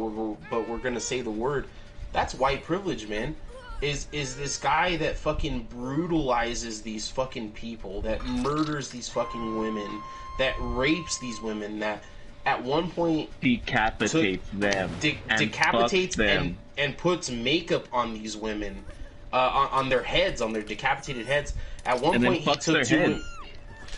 but we're going to say the word. That's white privilege, man. Is this guy that fucking brutalizes these fucking people, that murders these fucking women, that rapes these women, that at one point
decapitates them,
decapitates them, and puts makeup on these women, on their heads, on their decapitated heads. At one point, he took two.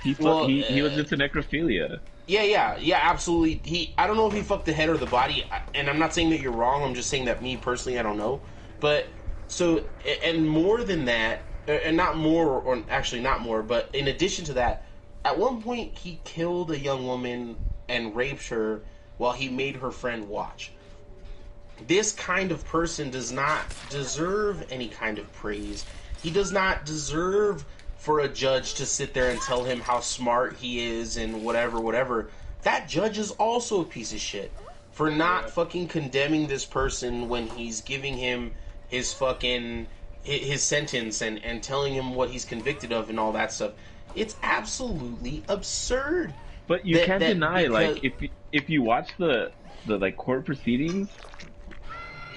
He was into necrophilia.
Yeah, absolutely. I don't know if he fucked the head or the body, and I'm not saying that you're wrong. I'm just saying that me personally, I don't know. But so, and more than that, and not more, or actually not more, but in addition to that, at one point he killed a young woman and raped her while he made her friend watch. This kind of person does not deserve any kind of praise. He does not deserve for a judge to sit there and tell him how smart he is and whatever. That judge is also a piece of shit for not fucking condemning this person when he's giving him his fucking his sentence and telling him what he's convicted of and all that stuff. It's absolutely absurd.
But you can't deny, if you watch the court proceedings,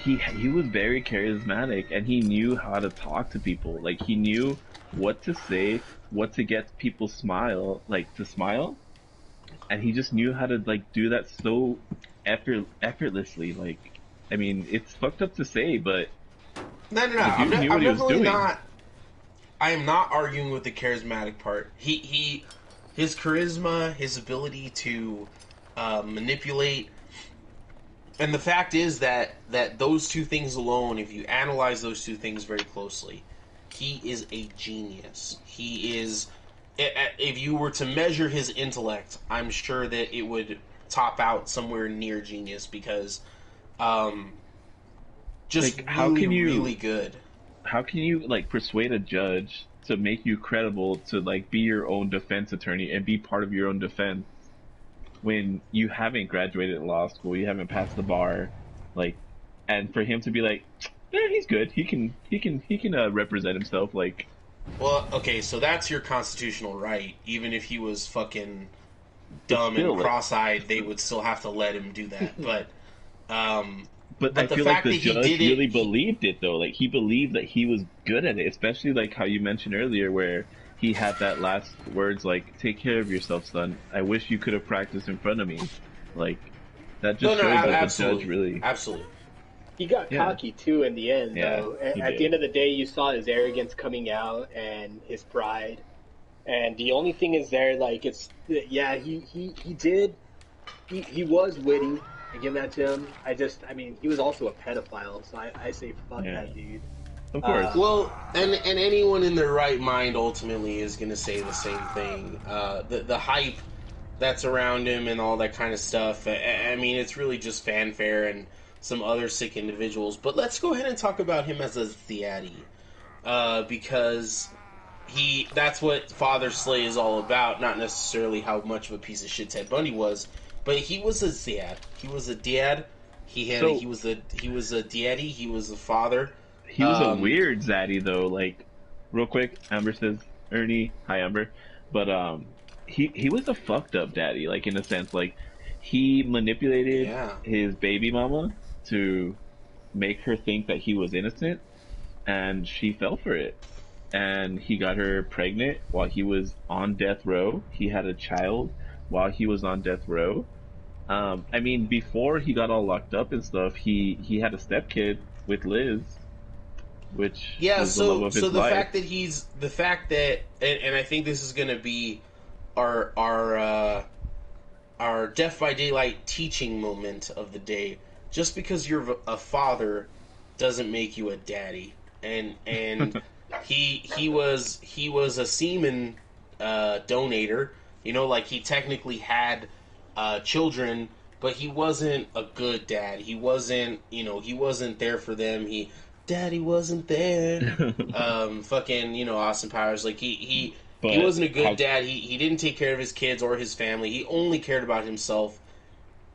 he was very charismatic and he knew how to talk to people. He knew what to say, what to get people to smile, and he just knew how to do that so effortlessly. I mean, it's fucked up to say, but
no. I'm definitely not. I am not arguing with the charismatic part. His charisma, his ability to manipulate, and the fact is that those two things alone, if you analyze those two things very closely, he is a genius. He is if you were to measure his intellect, I'm sure that it would top out somewhere near genius because, just
Like,
really good.
How can you like persuade a judge to make you credible to like be your own defense attorney and be part of your own defense when you haven't graduated law school, you haven't passed the bar, like, and for him to be like, yeah, he's good, he can represent himself, like.
Well, okay, so that's your constitutional right. Even if he was fucking dumb and cross-eyed, they would still have to let him do that. But
I feel like the judge really believed it, though. Like, he believed that he was good at it, especially like how you mentioned earlier, where he had that last words like, "Take care of yourself, son. I wish you could have practiced in front of me." Like, that just shows that the judge really...
Absolutely.
He got cocky, too, in the end, though. At the end of the day, you saw his arrogance coming out and his pride. And the only thing is there, like, it's... Yeah, he was witty. I give that to him. I mean, he was also a pedophile, so I say fuck that dude.
Of course.
Well, and anyone in their right mind ultimately is going to say the same thing. The hype that's around him and all that kind of stuff, I mean, it's really just fanfare and some other sick individuals. But let's go ahead and talk about him as a theady. Because that's what Father Slay is all about, not necessarily how much of a piece of shit Ted Bundy was. But he was a dad. He was a dad. He was a daddy. He was a father.
He was a weird zaddy, though. Like, real quick, Amber says, Ernie, hi Amber. But he was a fucked up daddy, like, in a sense. Like, he manipulated his baby mama to make her think that he was innocent, and she fell for it. And he got her pregnant while he was on death row. He had a child while he was on death row. I mean, before he got all locked up and stuff, he had a stepkid with Liz, which was the love of his life.
The fact that, and I think this is going to be our Death by Daylight teaching moment of the day. Just because you're a father doesn't make you a daddy, and he was a semen donator. You know, like, he technically had children, but he wasn't a good dad. He wasn't there for them. Daddy wasn't there. Fucking, Austin Powers. Like, he wasn't a good dad. He didn't take care of his kids or his family. He only cared about himself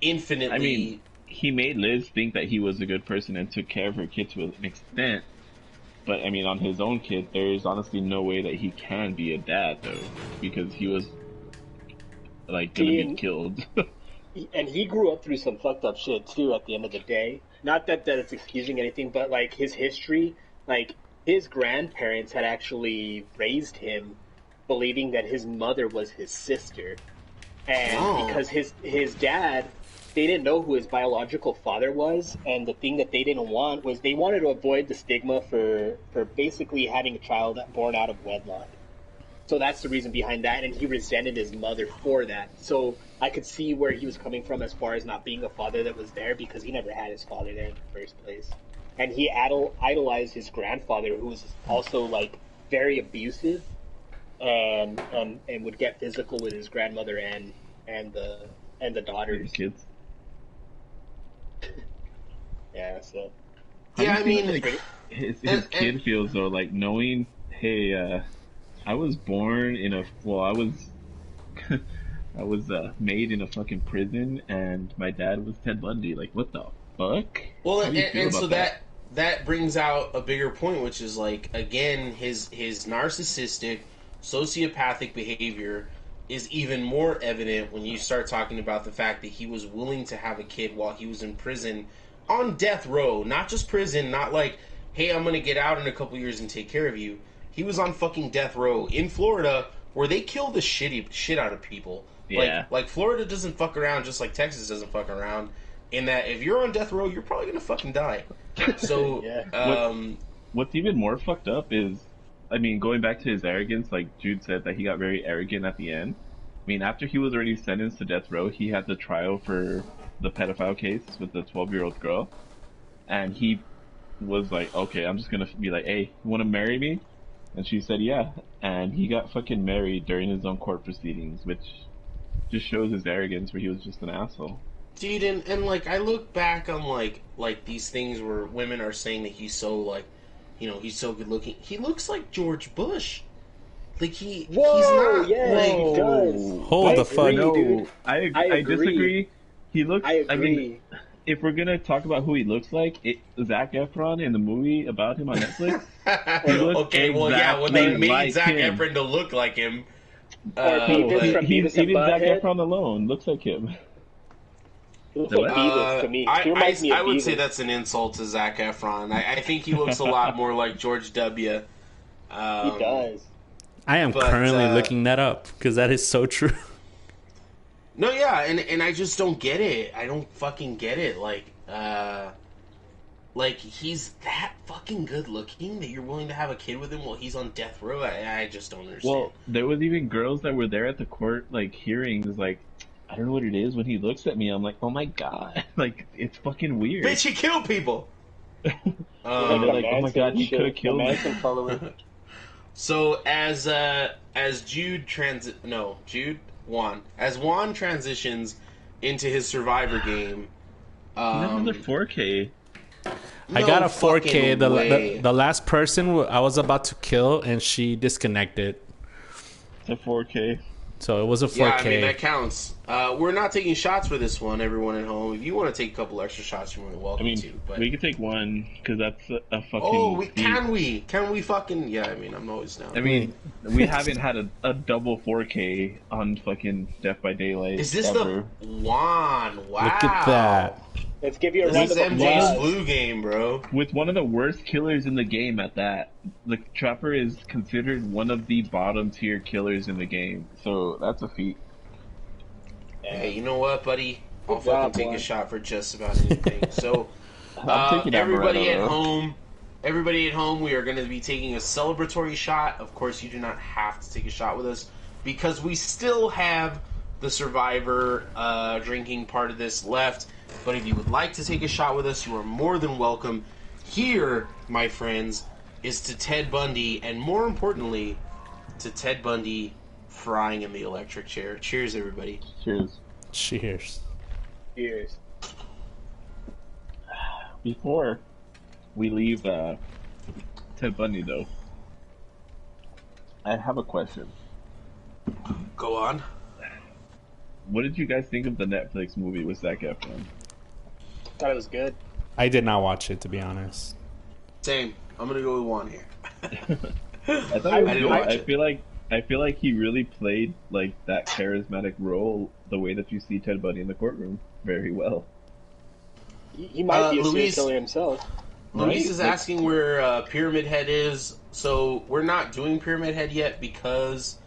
infinitely.
I mean, he made Liz think that he was a good person and took care of her kid to an extent. But, I mean, on his own kid, there's honestly no way that he can be a dad, though. Because he was, like, gonna get killed.
And he grew up through some fucked up shit, too, at the end of the day. Not that it's excusing anything, but, like, his history, like, his grandparents had actually raised him believing that his mother was his sister. And because his dad, they didn't know who his biological father was, and the thing that they didn't want was they wanted to avoid the stigma for basically having a child born out of wedlock. So that's the reason behind that, and he resented his mother for that. So I could see where he was coming from as far as not being a father that was there, because he never had his father there in the first place. And he idolized his grandfather, who was also, like, very abusive, and would get physical with his grandmother and the daughters.
Kids.
Yeah, so.
Yeah, I mean,
like, his kid feels, though, like, knowing, hey, I was born in I was made in a fucking prison, and my dad was Ted Bundy. Like, what the fuck?
Well, and so that brings out a bigger point, which is, like, again, his narcissistic, sociopathic behavior is even more evident when you start talking about the fact that he was willing to have a kid while he was in prison on death row. Not just prison, not like, hey, I'm going to get out in a couple years and take care of you. He was on fucking death row in Florida, where they kill the shit out of people.
Yeah.
Like Florida doesn't fuck around, just like Texas doesn't fuck around, in that if you're on death row, you're probably going to fucking die. So,
what's even more fucked up is, I mean, going back to his arrogance, like Jude said, that he got very arrogant at the end. I mean, after he was already sentenced to death row, he had the trial for the pedophile case with the 12-year-old girl. And he was like, okay, I'm just going to be like, hey, you want to marry me? And she said, yeah. And he got fucking married during his own court proceedings, which just shows his arrogance where he was just an asshole.
Dude, and like, I look back on, like these things where women are saying that he's so, like, you know, he's so good looking. He looks like George Bush. Like, he's not,
yeah,
like...
he does.
Hold the fuck.
No,
dude.
I disagree. He looks...
I agree.
mean, if we're gonna talk about who he looks like, Zac Efron in the movie about him on Netflix, he looks
okay, well, yeah, when they
exactly
made
like
Zac
him.
Efron to look like him...
Beavis from Beavis and
Even Zac
Butthead.
Efron alone looks like him.
He looks like Beavis to me. He reminds me of
I would
Beavis.
say that's an insult to Zac Efron. I think he looks a lot more like George W.
He does.
I am
But,
currently looking that up because that is so true.
No, yeah, and I just don't get it. I don't fucking get it. Like he's that fucking good looking that you're willing to have a kid with him while he's on death row. I just don't understand.
Well, there was even girls that were there at the court, like, hearings, like, I don't know what it is. When he looks at me, I'm like, oh my god. Like, it's fucking weird.
Bitch, he killed people!
And they're like, oh my god, he could have killed me.
So as Juan transitions into his Survivor game,
Another 4K.
I got a
no
4K.
fucking way.
The last person I was about to kill, and she disconnected.
It's a 4K.
So it was a 4K.
Yeah, I mean, that counts. We're not taking shots for this one, everyone at home. If you want to take a couple extra shots, you're more than
I
welcome
mean,
to. But...
we could take one, because that's a fucking...
Oh,
feat.
can we? Can we fucking... Yeah, I mean, I'm always down.
I mean, we haven't had a double 4K on fucking Death by Daylight.
Is this
ever.
the Juan? Wow.
Look at that.
Let's give you a
This
round
is
of
MJ's
applause.
flu game, bro.
With one of the worst killers in the game at that. The Trapper is considered one of the bottom tier killers in the game. So that's a feat.
Hey, you know what, buddy? I'll
Good job,
fucking take
Juan.
a shot for just about anything. So,
I'm taking
everybody
Amaretto,
at
though.
everybody at home, we are going to be taking a celebratory shot. Of course, you do not have to take a shot with us because we still have the Survivor drinking part of this left. But if you would like to take a shot with us, you are more than welcome. Here, my friends, is to Ted Bundy, and more importantly, to Ted Bundy frying in the electric chair. Cheers, everybody.
Cheers.
Cheers.
Years.
Before we leave Ted Bundy, though, I have a question.
Go on.
What did you guys think of the Netflix movie with Zac Efron?
Thought it was good.
I did not watch it, to be honest.
Same. I'm gonna go with Juan here.
I thought
I
it was
didn't
good.
watch
I feel like he really played like that charismatic role the way that you see Ted Bundy in the courtroom very well.
He might be a serial
Luis-
killer himself.
Luis
Right?
is asking where Pyramid Head is. So we're not doing Pyramid Head yet because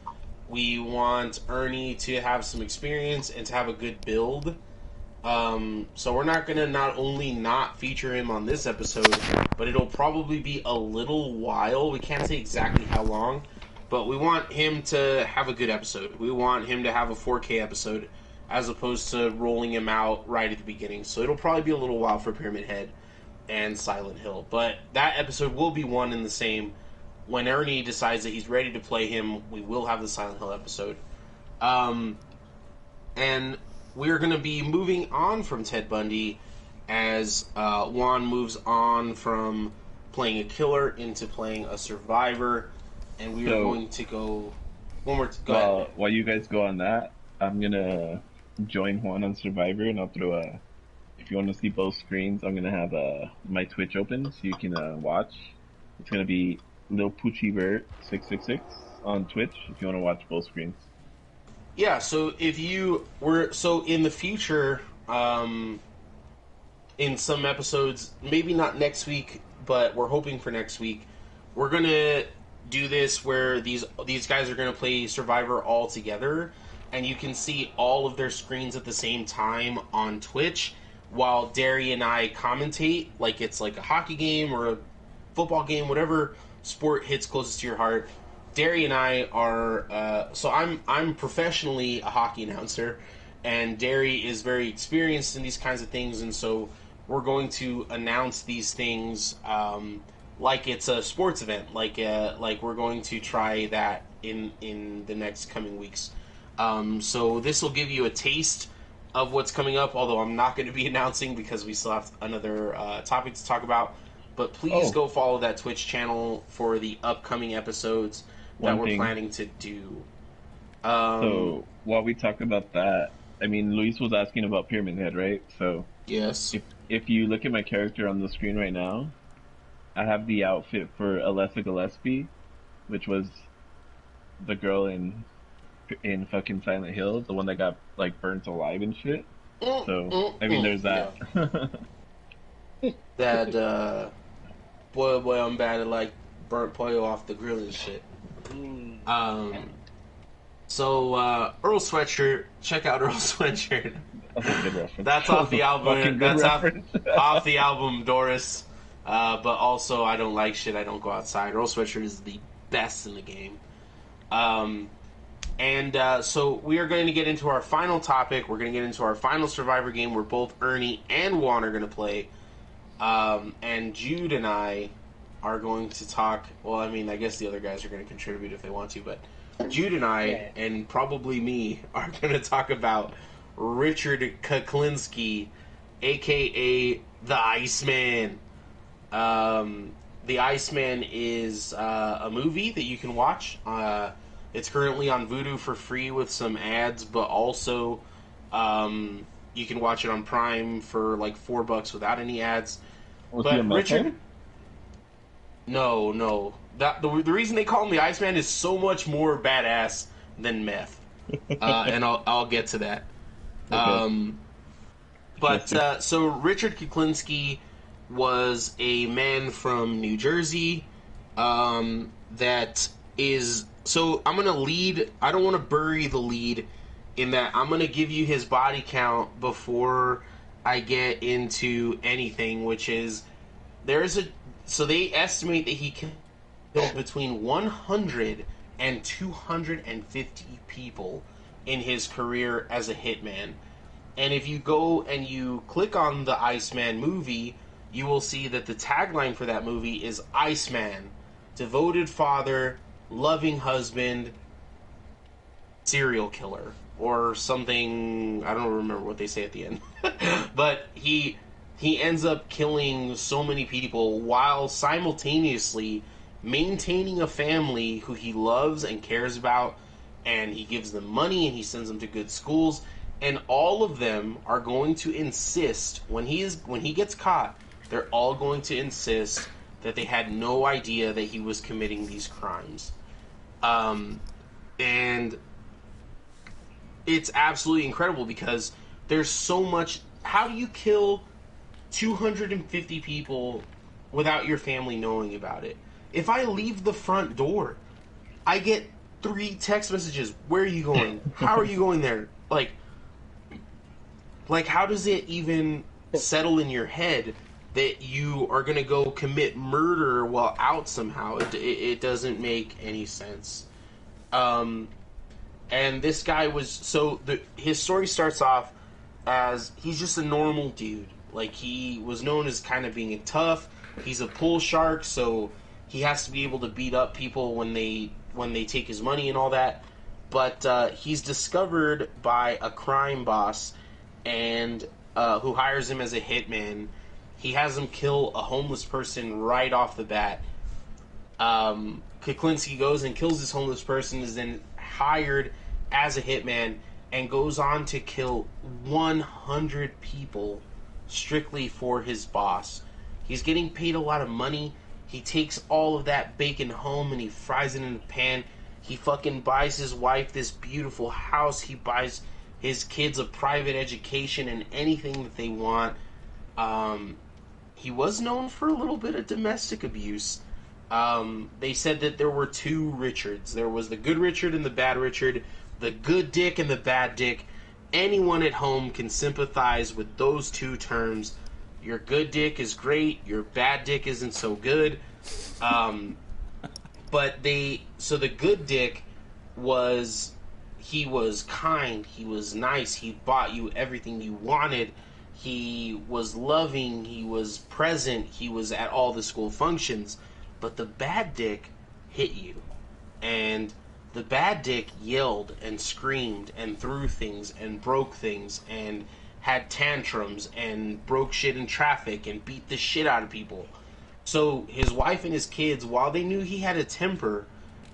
we want Ernie to have some experience and to have a good build. So we're not going to not only not feature him on this episode, but it'll probably be a little while. We can't say exactly how long, but we want him to have a good episode. We want him to have a 4K episode as opposed to rolling him out right at the beginning. So it'll probably be a little while for Pyramid Head and Silent Hill. But that episode will be one and the same. When Ernie decides that he's ready to play him, we will have the Silent Hill episode. And we're going to be moving on from Ted Bundy as Juan moves on from playing a killer into playing a survivor. And we are going to go... One more... Go ahead.
While you guys go on that, I'm going to join Juan on Survivor, and I'll throw a... If you want to see both screens, I'm going to have my Twitch open so you can watch. It's going to be Lil Poochie Bird 666 on Twitch if you want to watch both screens.
Yeah, so if you were... So in the future, in some episodes, maybe not next week, but we're hoping for next week, we're going to do this where these guys are going to play Survivor all together, and you can see all of their screens at the same time on Twitch, while Derry and I commentate like it's like a hockey game or a football game, whatever sport hits closest to your heart. Derry and I are so I'm professionally a hockey announcer, and Derry is very experienced in these kinds of things, and so we're going to announce these things like it's a sports event, like we're going to try that in the next coming weeks. So this will give you a taste of what's coming up, although I'm not going to be announcing because we still have another topic to talk about. But please go follow that Twitch channel for the upcoming episodes that we're planning to do.
So while we talk about that, I mean, Luis was asking about Pyramid Head, right? So
yes,
if you look at my character on the screen right now, I have the outfit for Alessa Gillespie, which was the girl in fucking Silent Hill, the one that got like burnt alive and shit. So I mean, there's that.
Yeah. That boy, I'm bad at like burnt pollo off the grill and shit. So Earl Sweatshirt, check out Earl Sweatshirt.
That's a good reference.
That's off the album. That's off the album Doris. But also, I don't like shit. I don't go outside. Earl Sweatshirt is the best in the game. So we are going to get into our final topic. We're going to get into our final Survivor game where both Ernie and Juan are going to play. And Jude and I are going to talk. Well, I mean, I guess the other guys are going to contribute if they want to, but Jude and I, and probably me, are going to talk about Richard Kuklinski, a.k.a. the Iceman. The Iceman is a movie that you can watch. It's currently on Vudu for free with some ads, but also you can watch it on Prime for like $4 without any ads.
But Richard,
no. The reason they call him the Iceman is so much more badass than meth, and I'll get to that.
Okay.
So Richard Kuklinski was a man from New Jersey. That is. So I'm gonna lead. I don't want to bury the lead in that. I'm gonna give you his body count before I get into anything, which is so they estimate that he killed between 100 and 250 people in his career as a hitman. And if you go and you click on the Iceman movie, you will see that the tagline for that movie is Iceman, devoted father, loving husband, serial killer, or something. I don't remember what they say at the end. But he ends up killing so many people while simultaneously maintaining a family who he loves and cares about, and he gives them money and he sends them to good schools, and all of them are going to insist when he gets caught, they're all going to insist that they had no idea that he was committing these crimes. And it's absolutely incredible because there's so much. How do you kill 250 people without your family knowing about it? If I leave the front door, I get 3 text messages. Where are you going? How are you going there? Like how does it even settle in your head that you are going to go commit murder while out somehow? It doesn't make any sense. And this guy was... his story starts off as he's just a normal dude. Like, he was known as kind of being tough. He's a pool shark, so he has to be able to beat up people when they take his money and all that. But he's discovered by a crime boss and who hires him as a hitman. He has him kill a homeless person right off the bat. Kuklinski goes and kills this homeless person, is then hired as a hitman, and goes on to kill 100 people strictly for his boss. He's getting paid a lot of money. He takes all of that bacon home and he fries it in a pan. He fucking buys his wife this beautiful house. He buys his kids a private education and anything that they want. He was known for a little bit of domestic abuse. They said that there were 2 Richards. There was the good Richard and the bad Richard. The good dick and the bad dick. Anyone at home can sympathize with those 2 terms. Your good dick is great. Your bad dick isn't so good. But so the good dick was, he was kind. He was nice. He bought you everything you wanted. He was loving. He was present. He was at all the school functions. but the bad dick hit you. And the bad dick yelled and screamed and threw things and broke things and had tantrums and broke shit in traffic and beat the shit out of people. So his wife and his kids, while they knew he had a temper,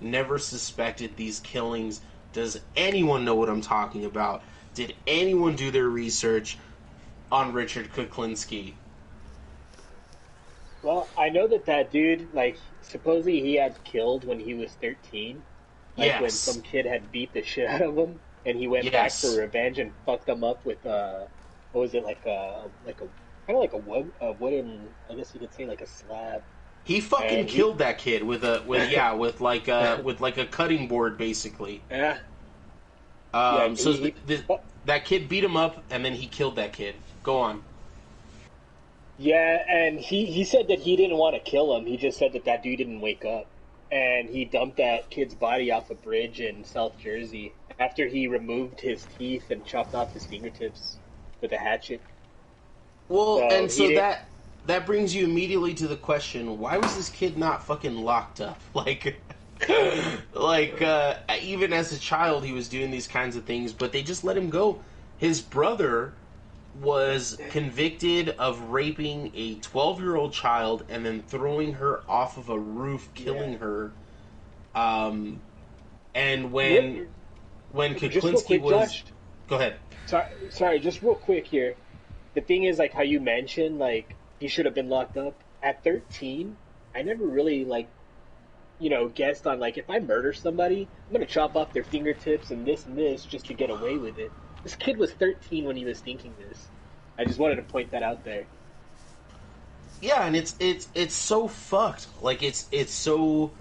never suspected these killings. Does anyone know what I'm talking about? Did anyone do their research on Richard Kuklinski?
Well, I know that dude, like, supposedly he had killed when he was 13. Like,
Yes.
when some kid had beat the shit out of him, and he went back
Yes.
for revenge and fucked them up with, what was it, like a kind of like a wooden, I guess you could say, like a slab.
He fucking
And
killed that kid with like a cutting board, basically.
Yeah.
That kid beat him up, and then he killed that kid. Go on.
Yeah, and he said that he didn't want to kill him. He just said that dude didn't wake up. And he dumped that kid's body off a bridge in South Jersey after he removed his teeth and chopped off his fingertips with a hatchet.
Well,
So
that brings you immediately to the question: why was this kid not fucking locked up? Even as a child, he was doing these kinds of things, but they just let him go. His brother was convicted of raping a 12-year-old child and then throwing her off of a roof, killing her. And when Kuklinski was...
Josh,
Go ahead.
sorry, just real quick here. The thing is, like, how you mentioned, like, he should have been locked up. At 13, I never really, like, guessed on, like, if I murder somebody, I'm going to chop off their fingertips and this just to get away with it. This kid was 13 when he was thinking this. I just wanted to point that out there.
Yeah, and it's so fucked. Like, it's so...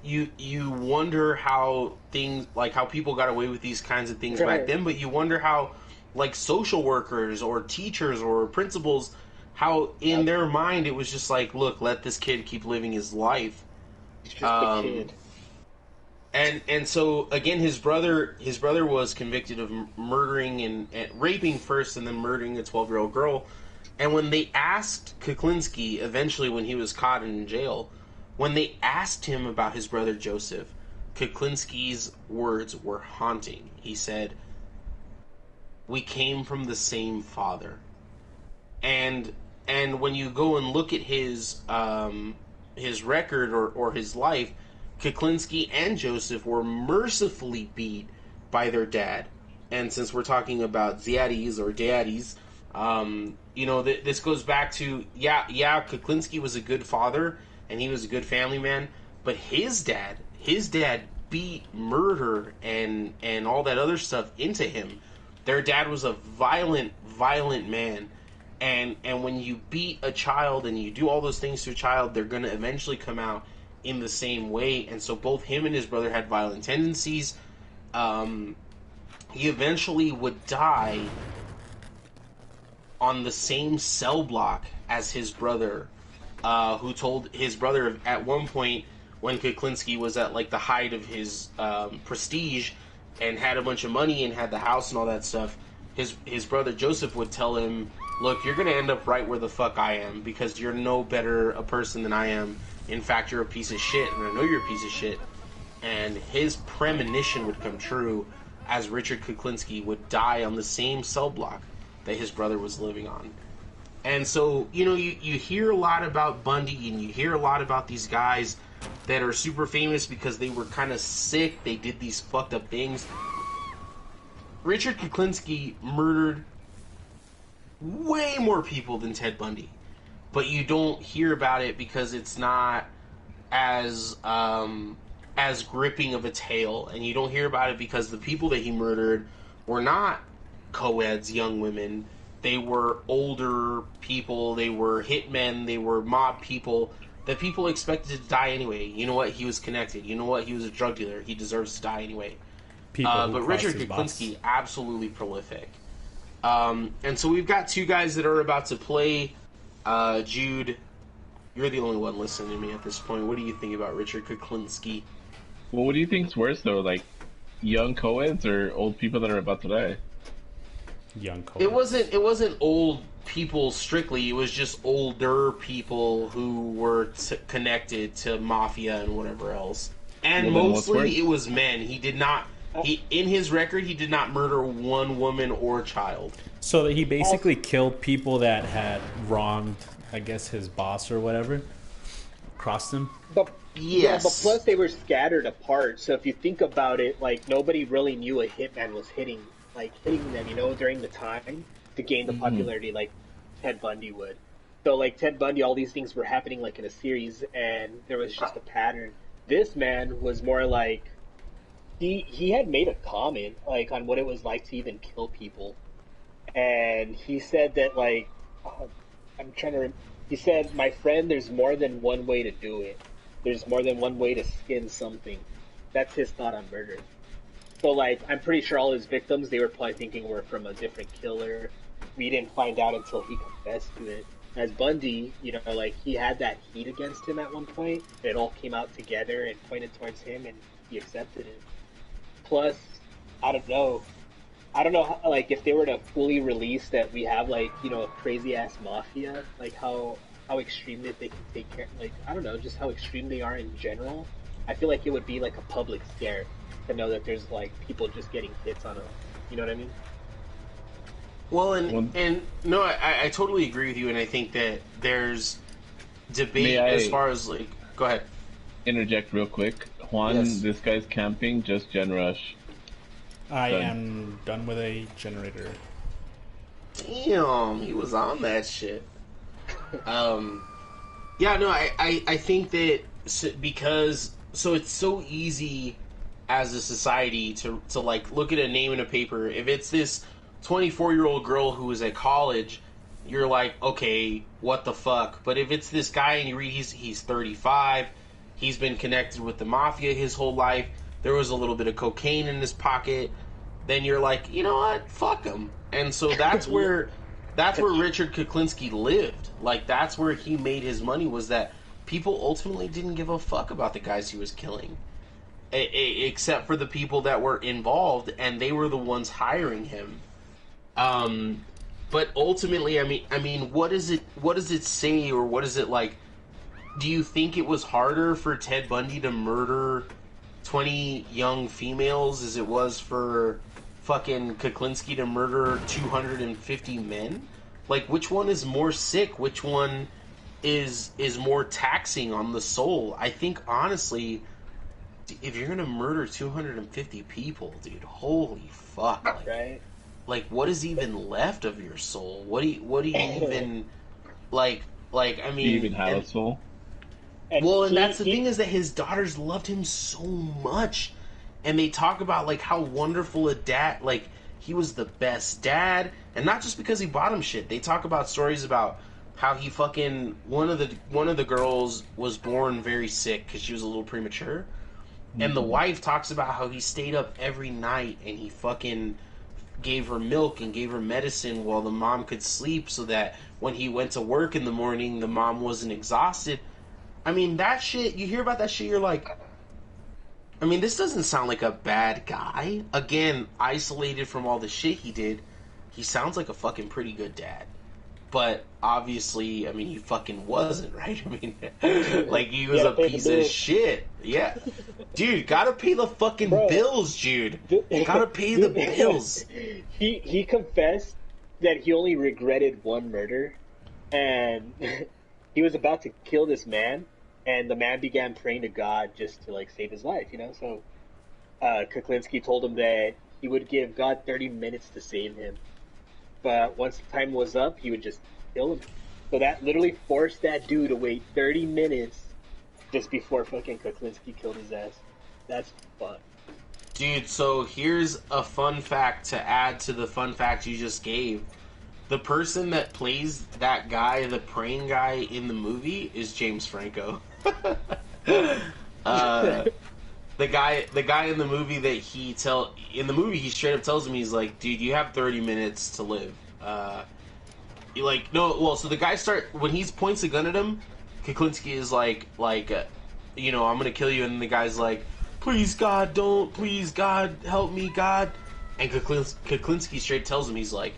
You wonder how things... Like, how people got away with these kinds of things back then, but you wonder how, like, social workers or teachers or principals, how in their mind it was just like, look, let this kid keep living his life.
He's just a kid.
And so again, his brother was convicted of murdering and raping first, and then murdering a 12-year-old girl. And when they asked Kuklinski, eventually when he was caught in jail, when they asked him about his brother Joseph, Kuklinski's words were haunting. He said, "We came from the same father." And when you go and look at his record or his life, Kuklinski and Joseph were mercifully beat by their dad. And since we're talking about ziadis or daddies, this goes back to, Kuklinski was a good father, and he was a good family man, but his dad beat murder and all that other stuff into him. Their dad was a violent man. And when you beat a child and you do all those things to a child, they're going to eventually come out in the same way. And so both him and his brother had violent tendencies. He eventually would die on the same cell block as his brother, who told his brother at one point, when Kuklinski was at like the height of his prestige and had a bunch of money and had the house and all that stuff, his brother Joseph would tell him, "Look, you're going to end up right where the fuck I am, because you're no better a person than I am. In fact, you're a piece of shit, and I know you're a piece of shit." And his premonition would come true, as Richard Kuklinski would die on the same cell block that his brother was living on. And so, you hear a lot about Bundy, and you hear a lot about these guys that are super famous because they were kind of sick, they did these fucked up things. Richard Kuklinski murdered way more people than Ted Bundy, but you don't hear about it because it's not as gripping of a tale, and you don't hear about it because the people that he murdered were not co-eds, young women. They were older people, they were hitmen, they were mob people that people expected to die anyway. You know what? He was connected. You know what? He was a drug dealer. He deserves to die anyway. But Richard Kuklinski, absolutely prolific. And so we've got two guys that are about to play. Jude, you're the only one listening to me at this point. What do you think about Richard Kuklinski?
Well, what do you think's worse though? Like young co-eds or old people that are about to die?
Young co-eds.
It wasn't old people strictly. It was just older people who were connected to mafia and whatever else. And mostly it was men. He did not. In his record, he did not murder one woman or child.
So he basically killed people that had wronged, I guess, his boss or whatever. Crossed him.
But
yes.
Yeah, but plus they were scattered apart. So if you think about it, like nobody really knew a hitman was hitting them, you know, during the time to gain the popularity like Ted Bundy would. So like Ted Bundy, all these things were happening like in a series, and there was just a pattern. This man was more like he had made a comment like on what it was like to even kill people, and he said that like he said, "My friend, there's more than one way to do it. There's more than one way to skin something." That's his thought on murder. So like I'm pretty sure all his victims they were probably thinking were from a different killer. We didn't find out until he confessed to it. As Bundy, you know, like he had that heat against him at one point. It all came out together and pointed towards him, and he accepted it. Plus, I don't know how, like if they were to fully release that we have like, you know, a crazy ass mafia, like how extreme that they can take care, like I don't know, just how extreme they are in general. I feel like it would be like a public scare to know that there's like people just getting hits on them. You know what I mean?
Well, and no, I totally agree with you, and I think that there's debate as far as like. Go ahead.
Interject real quick. Juan, yes. This guy's camping, just gen rush.
I am done with a generator.
Damn, he was on that shit. Yeah, no, I think that because it's so easy as a society to like look at a name in a paper. If it's this 24-year-old girl who is at college, you're like, okay, what the fuck? But if it's this guy and you read he's 35, he's been connected with the mafia his whole life, there was a little bit of cocaine in his pocket, then you're like, you know what, fuck him. And so that's where Richard Kuklinski lived. Like that's where he made his money, was that people ultimately didn't give a fuck about the guys he was killing, except for the people that were involved, and they were the ones hiring him. But ultimately, I mean, what does it say, or what is it like? Do you think it was harder for Ted Bundy to murder 20 young females as it was for fucking Kuklinski to murder 250 men? Like, which one is more sick? Which one is more taxing on the soul? I think, honestly, if you're gonna murder 250 people, dude, holy fuck. Like,
right?
Like, what is even left of your soul? What do you even, like, I mean...
Do you even have a soul?
And that's the thing, is that his daughters loved him so much. And they talk about, like, how wonderful a dad, like, he was the best dad. And not just because he bought him shit. They talk about stories about how he fucking, one of the girls was born very sick because she was a little premature. Mm-hmm. And the wife talks about how he stayed up every night and he fucking gave her milk and gave her medicine while the mom could sleep, so that when he went to work in the morning, the mom wasn't exhausted. I mean, that shit, you hear about that shit, you're like, I mean, this doesn't sound like a bad guy. Again, isolated from all the shit he did, he sounds like a fucking pretty good dad. But obviously, I mean, he fucking wasn't, right? I mean, like, he was a piece of shit. Yeah. Dude, gotta pay the fucking bills, dude. Gotta pay the bills.
He confessed that he only regretted one murder, and he was about to kill this man, and the man began praying to God just to, like, save his life, you know? So, Kuklinski told him that he would give God 30 minutes to save him. But once the time was up, he would just kill him. So that literally forced that dude to wait 30 minutes just before fucking Kuklinski killed his ass. That's fun.
Dude, so here's a fun fact to add to the fun fact you just gave. The person that plays that guy, the praying guy in the movie, is James Franco. The guy in the movie that he straight up tells him, he's like, dude, you have 30 minutes to live. So the guy when he points a gun at him, Kuklinski is like, you know, I'm gonna kill you, and the guy's like, please God, don't, please God, help me, God. And Kuklinski straight tells him, he's like,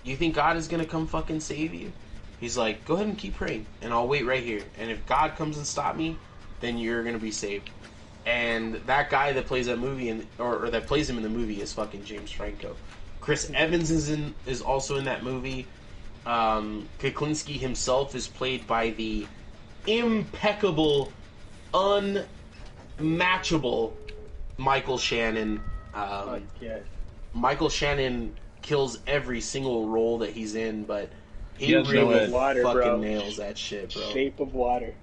you think God is gonna come fucking save you? He's like, go ahead and keep praying, and I'll wait right here. And if God comes and stop me, then you're gonna be saved. And that guy that plays that movie, or that plays him in the movie, is fucking James Franco. Chris Evans is also in that movie. Kuklinski himself is played by the impeccable, unmatchable Michael Shannon. Michael Shannon kills every single role that he's in, but he really fucking nails that shit, bro.
Shape of Water.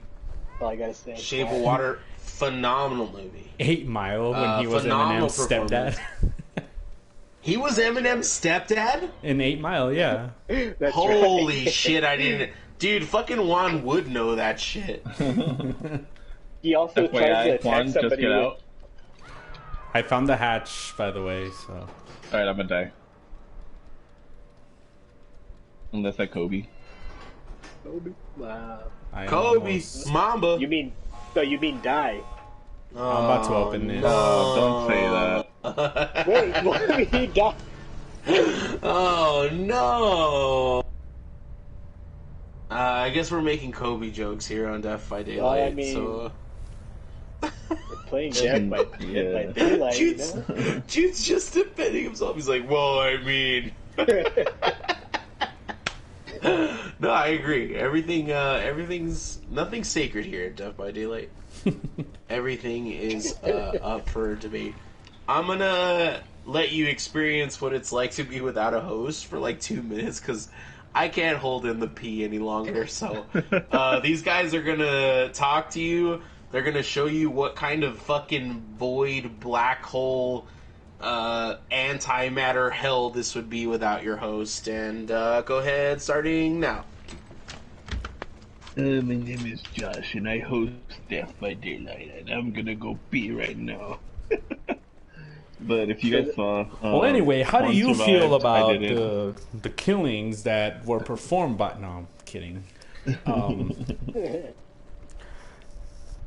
That's all I gotta say.
Shape of Water, phenomenal movie.
8 Mile when he was Eminem's stepdad.
He was Eminem's stepdad?
In 8 Mile, yeah.
Holy shit, I didn't... Dude, fucking Juan would know that shit.
He also tries to attack somebody.
Get out.
I found the hatch, by the way, so...
Alright, I'm gonna die. Unless I Kobe.
Wow.
Kobe, Mamba.
You mean die?
I'm about to open this.
No, don't say that.
Wait, what do you mean die?
Oh no! I guess we're making Kobe jokes here on Death by Daylight.
Well, I mean,
so
we're playing Death by Daylight.
Jude's just defending himself. He's like, "Well, I mean." No, I agree. Everything's nothing's sacred here at Death by Daylight. Everything is up for debate. I'm gonna let you experience what it's like to be without a host for like 2 minutes because I can't hold in the pee any longer. So these guys are gonna talk to you. They're gonna show you what kind of fucking void black hole antimatter hell this would be without your host. And go ahead, starting now.
My name is Josh, and I host Death by Daylight, and I'm gonna go pee right now. But if you guys saw...
well, anyway, how do you feel about the killings that were performed by... No, I'm kidding.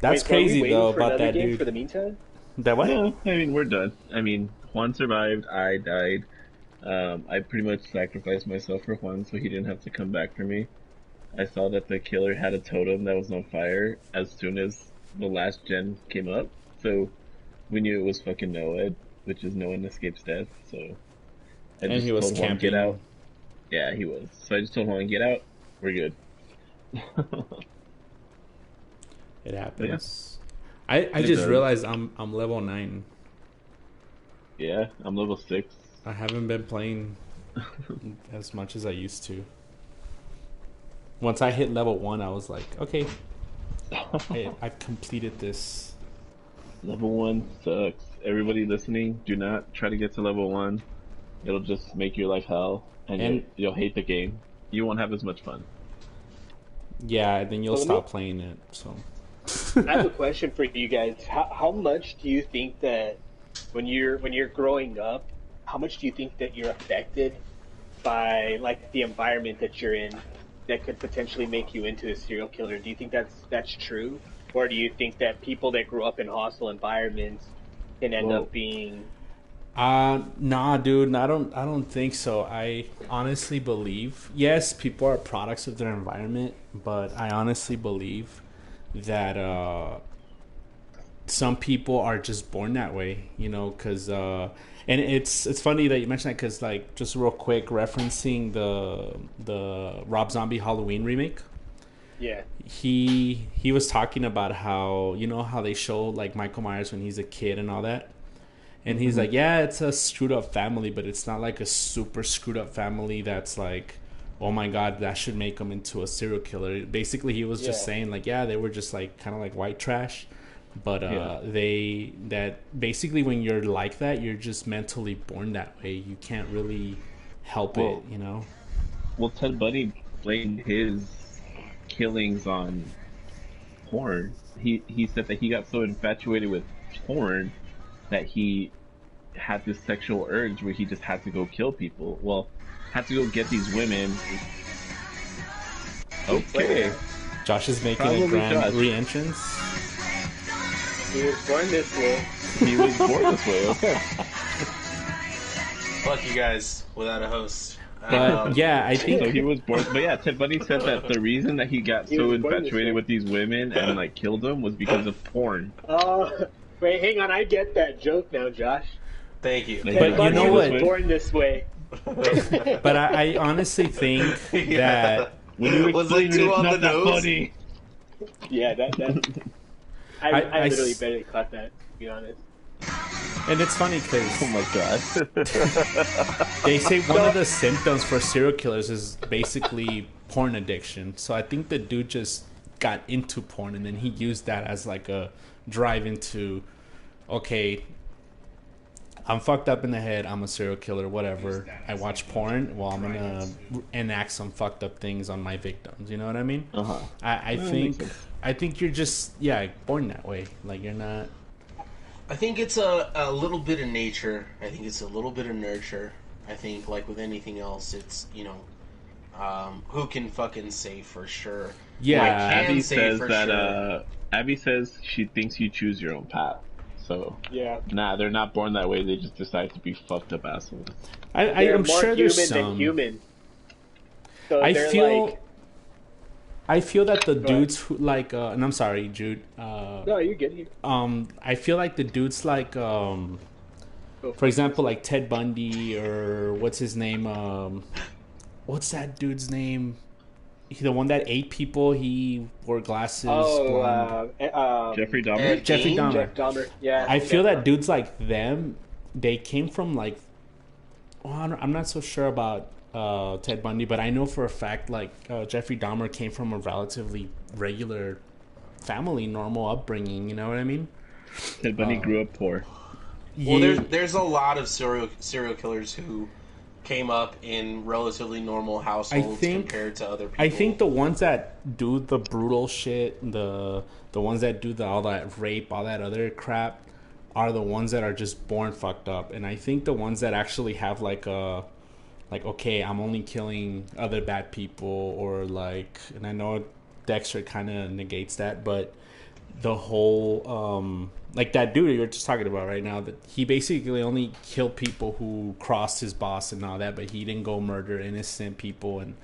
That's crazy, though, about that dude.
For the meantime?
That what?
No, I mean, we're done. I mean, Juan survived, I died. I pretty much sacrificed myself for Juan so he didn't have to come back for me. I saw that the killer had a totem that was on fire as soon as the last gen came up, so we knew it was fucking Noah, which is no one escapes death, so I just told Juan, get out. Yeah, he was. So I just told Juan, get out, we're good.
It happens. Yeah. I just realized I'm level 9.
Yeah, I'm level 6.
I haven't been playing as much as I used to. Once I hit level 1, I was like, okay, I've completed this.
Level 1 sucks. Everybody listening, do not try to get to level 1. It'll just make your life hell, and you'll hate the game. You won't have as much fun.
Yeah, then you'll stop playing it. So,
I have a question for you guys. How much do you think that when you're growing up, how much do you think that you're affected by like the environment that you're in that could potentially make you into a serial killer? Do you think that's true, or do you think that people that grew up in hostile environments can end up being?
Nah, dude. I don't think so. I honestly believe, yes, people are products of their environment, but I honestly believe that some people are just born that way, you know, because and it's funny that you mentioned that because, like, just real quick, referencing the Rob Zombie Halloween remake.
Yeah.
He was talking about how, you know, how they show like Michael Myers when he's a kid and all that. And he's like, yeah, it's a screwed up family, but it's not like a super screwed up family that's like, oh my God, that should make them into a serial killer. Basically, he was just saying like, yeah, they were just like kind of like white trash. But basically when you're like that, you're just mentally born that way. You can't really help it, you know?
Well, Ted Bundy blamed his killings on porn. He said that he got so infatuated with porn that he had this sexual urge where he just had to go kill people. Well, had to go get these women. Okay.
Josh is making a grand re-entrance.
He was born this way.
He was born this way, okay.
Fuck you guys without a host.
But yeah, I
So
think
he was born. But yeah, Ted Bundy said that the reason that he got
He
so
was born this way.
infatuated with these women and like killed them was because of porn.
Wait, hang on. I get that joke now, Josh.
Thank you.
Like,
Ted
you
Bundy
know
was
what?
born this way.
but I honestly think that
When you
Was it
explain
too
it's
on
not
the
that
nose?
funny.
Yeah, that. I
I
literally
s-
barely caught that, to be honest.
and it's funny
Oh
because
my god.
they say one of the symptoms for serial killers is basically porn addiction. So I think the dude just got into porn and then he used that as like a drive into, okay, I'm fucked up in the head, I'm a serial killer, whatever. I watch porn, well, I'm gonna enact some fucked up things on my victims. You know what I mean?
Uh-huh.
I
That makes
think
sense.
I think you're just born that way. Like you're not.
I think it's a little bit of nature. I think it's a little bit of nurture. I think, like with anything else, it's, who can fucking say for sure?
Yeah,
I can
Abby
say
says
for
that
sure.
Abby says she thinks you choose your own path. So
Yeah.
nah, they're not born that way. They just decide to be fucked up assholes.
They're
I'm
more
sure
human
there's
than
some.
human. So
I
they're
feel.
like,
I feel that the
ahead.
dudes who like, and I'm sorry, Jude.
no, you're good.
I feel like the dudes like, for example, like Ted Bundy or what's his name? What's that dude's name? The one that ate people. He wore glasses. blonde.
Jeffrey Dahmer.
Ed
Jeffrey
Gein?
Dahmer.
Jeff Dahmer. Yeah.
I feel
Jeff
that dudes like them, they came from like, well, I'm not so sure about Ted Bundy, but I know for a fact like Jeffrey Dahmer came from a relatively regular family, normal upbringing. You know what I mean?
Ted Bundy grew up poor.
Well,
Yeah.
there's a lot of serial killers who came up in relatively normal households compared to other people.
I think the ones that do the brutal shit, the ones that do all that rape, all that other crap, are the ones that are just born fucked up. And I think the ones that actually have okay, I'm only killing other bad people, or like, and I know Dexter kind of negates that, but the whole like that dude you're just talking about right now, that he basically only killed people who crossed his boss and all that, but he didn't go murder innocent people. And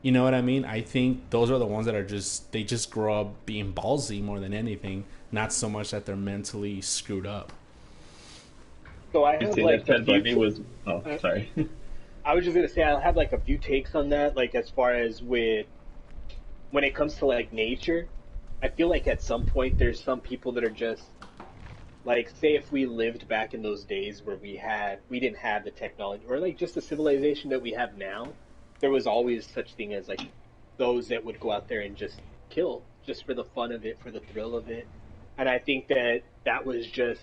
you know what I mean? I think those are the ones that are they just grow up being ballsy more than anything, not so much that they're mentally screwed up.
So I
You'd
have
say
like
that
a
Ted
few.
Bundy was. Oh, sorry.
I was just gonna say I have like a few takes on that. Like as far as when it comes to like nature, I feel like at some point there's some people that are just like, say if we lived back in those days where we didn't have the technology or like just the civilization that we have now, there was always such thing as like those that would go out there and just kill just for the fun of it, for the thrill of it. And I think that was just,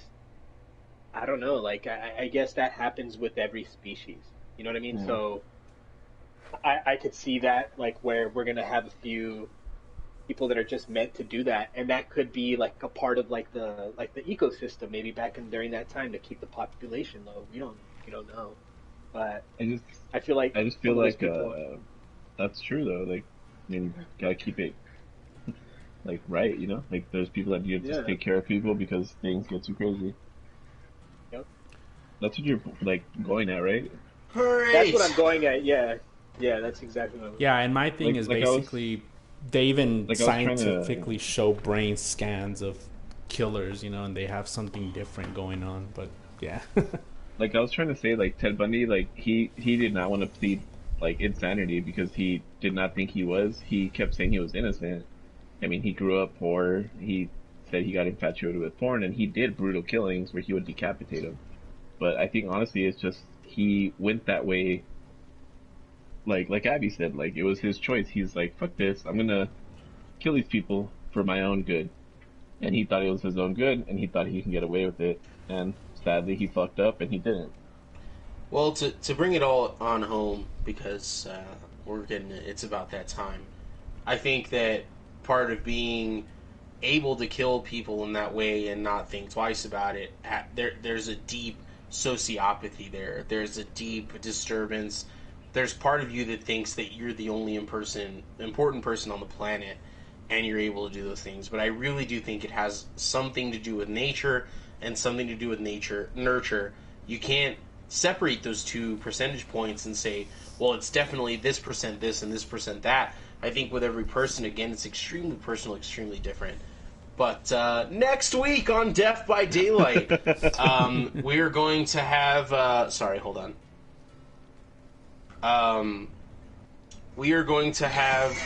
I don't know, like I guess that happens with every species. You know what I mean?
Yeah.
So I could see that, like where we're gonna have a few people that are just meant to do that, and that could be like a part of like the ecosystem maybe back during that time to keep the population low. We don't know, but I feel like
I just
some
feel
of those
like
people-
that's true though. Like, I mean, gotta keep it like right, you know. Like, there's people that you have to
Yeah.
take care of people because things get too crazy.
Yep.
That's what you're like going at, right?
Great.
That's what I'm going at. Yeah, that's exactly what I'm.
Yeah, and my thing is
Like I was-
basically they even
like I was trying to-
scientifically show brain scans of killers, and they have something different going on. But yeah.
Like I was trying to say, like Ted Bundy, like he did not want to plead like insanity because he did not think he was. He kept saying he was innocent. I mean, he grew up poor. He said he got infatuated with porn, and he did brutal killings where he would decapitate them. But I think honestly, it's just he went that way. Like Abby said, like it was his choice. He's like, fuck this, I'm gonna kill these people for my own good. And he thought it was his own good, and he thought he can get away with it. And sadly, he fucked up, and he didn't.
Well, to bring it all on home, because it's about that time. I think that part of being able to kill people in that way and not think twice about it, there's a deep sociopathy there. There's a deep disturbance. There's part of you that thinks that you're the only important person on the planet, and you're able to do those things. But I really do think it has something to do with nature and something to do with nurture. You can't separate those 2 percentage points and say, well, it's definitely this percent this and this percent that. I think with every person, again, it's extremely personal, extremely different. But next week on Death by Daylight, we are going to have... sorry, hold on. We are going to have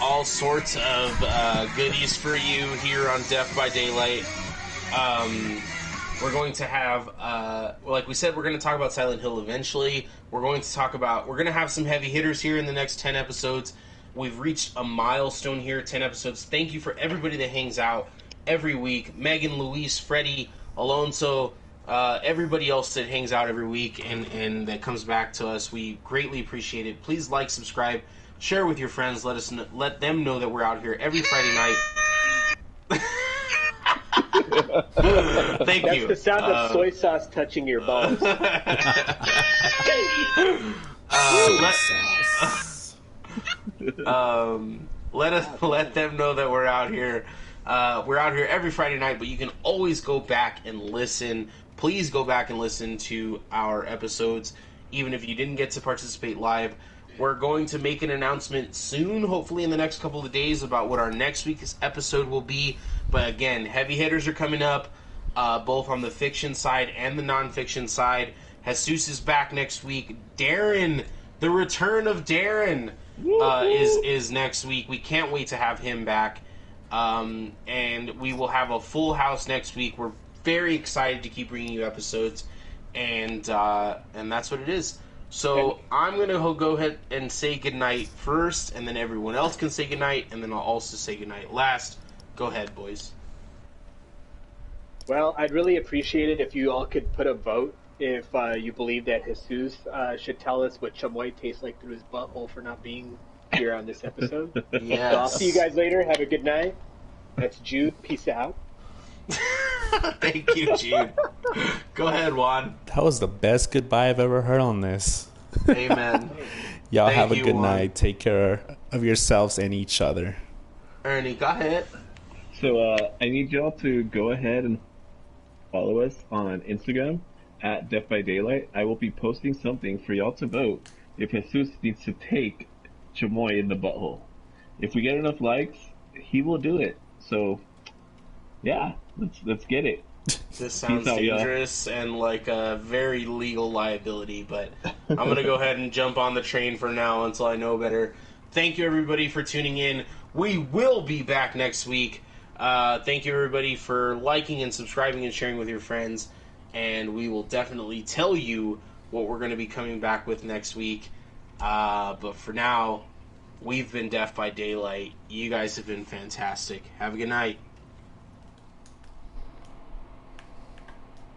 all sorts of goodies for you here on Death by Daylight. We're going to have, like we said, we're going to talk about Silent Hill eventually. We're going to have some heavy hitters here in the next 10 episodes. We've reached a milestone here, 10 episodes. Thank you for everybody that hangs out every week. Megan, Luis, Freddie, Alonso, everybody else that hangs out every week and that comes back to us. We greatly appreciate it. Please like, subscribe, share with your friends. Let them know that we're out here every Friday night. Thank you.
That's the sound of soy sauce touching your balls.
Let them know that we're out here. We're out here every Friday night, but you can always go back and listen. Please go back and listen to our episodes, even if you didn't get to participate live. We're going to make an announcement soon, hopefully in the next couple of days, about what our next week's episode will be. But again, heavy hitters are coming up, both on the fiction side and the non-fiction side. Jesus is back next week. Darrin, the return of Darrin, is next week. We can't wait to have him back. And we will have a full house next week. We're very excited to keep bringing you episodes, and that's what it is. So I'm going to go ahead and say goodnight first, and then everyone else can say goodnight, and then I'll also say goodnight last. Go ahead, boys.
Well, I'd really appreciate it if you all could put a vote if you believe that Jesus should tell us what chamoy tastes like through his butthole for not being here on this episode.
Yes.
So I'll see you guys later. Have a good night. That's Jude. Peace out.
Thank you, Jude. Go ahead, Juan.
That was the best goodbye I've ever heard on this.
Amen.
Y'all
Thank
have a
you,
good
Juan.
night. Take care of yourselves and each other.
Ernie, go ahead.
So I need y'all to go ahead and follow us on Instagram at Death by Daylight. I will be posting something for y'all to vote if Jesus needs to take chamoy in the butthole. If we get enough likes, he will do it. So yeah, let's get it.
This sounds
Peace out, y'all.
dangerous and like a very legal liability, but I'm going to go ahead and jump on the train for now until I know better. Thank you, everybody, for tuning in. We will be back next week. Thank you, everybody, for liking and subscribing and sharing with your friends. And we will definitely tell you what we're going to be coming back with next week. But for now, we've been Death by Daylight. You guys have been fantastic. Have a good night.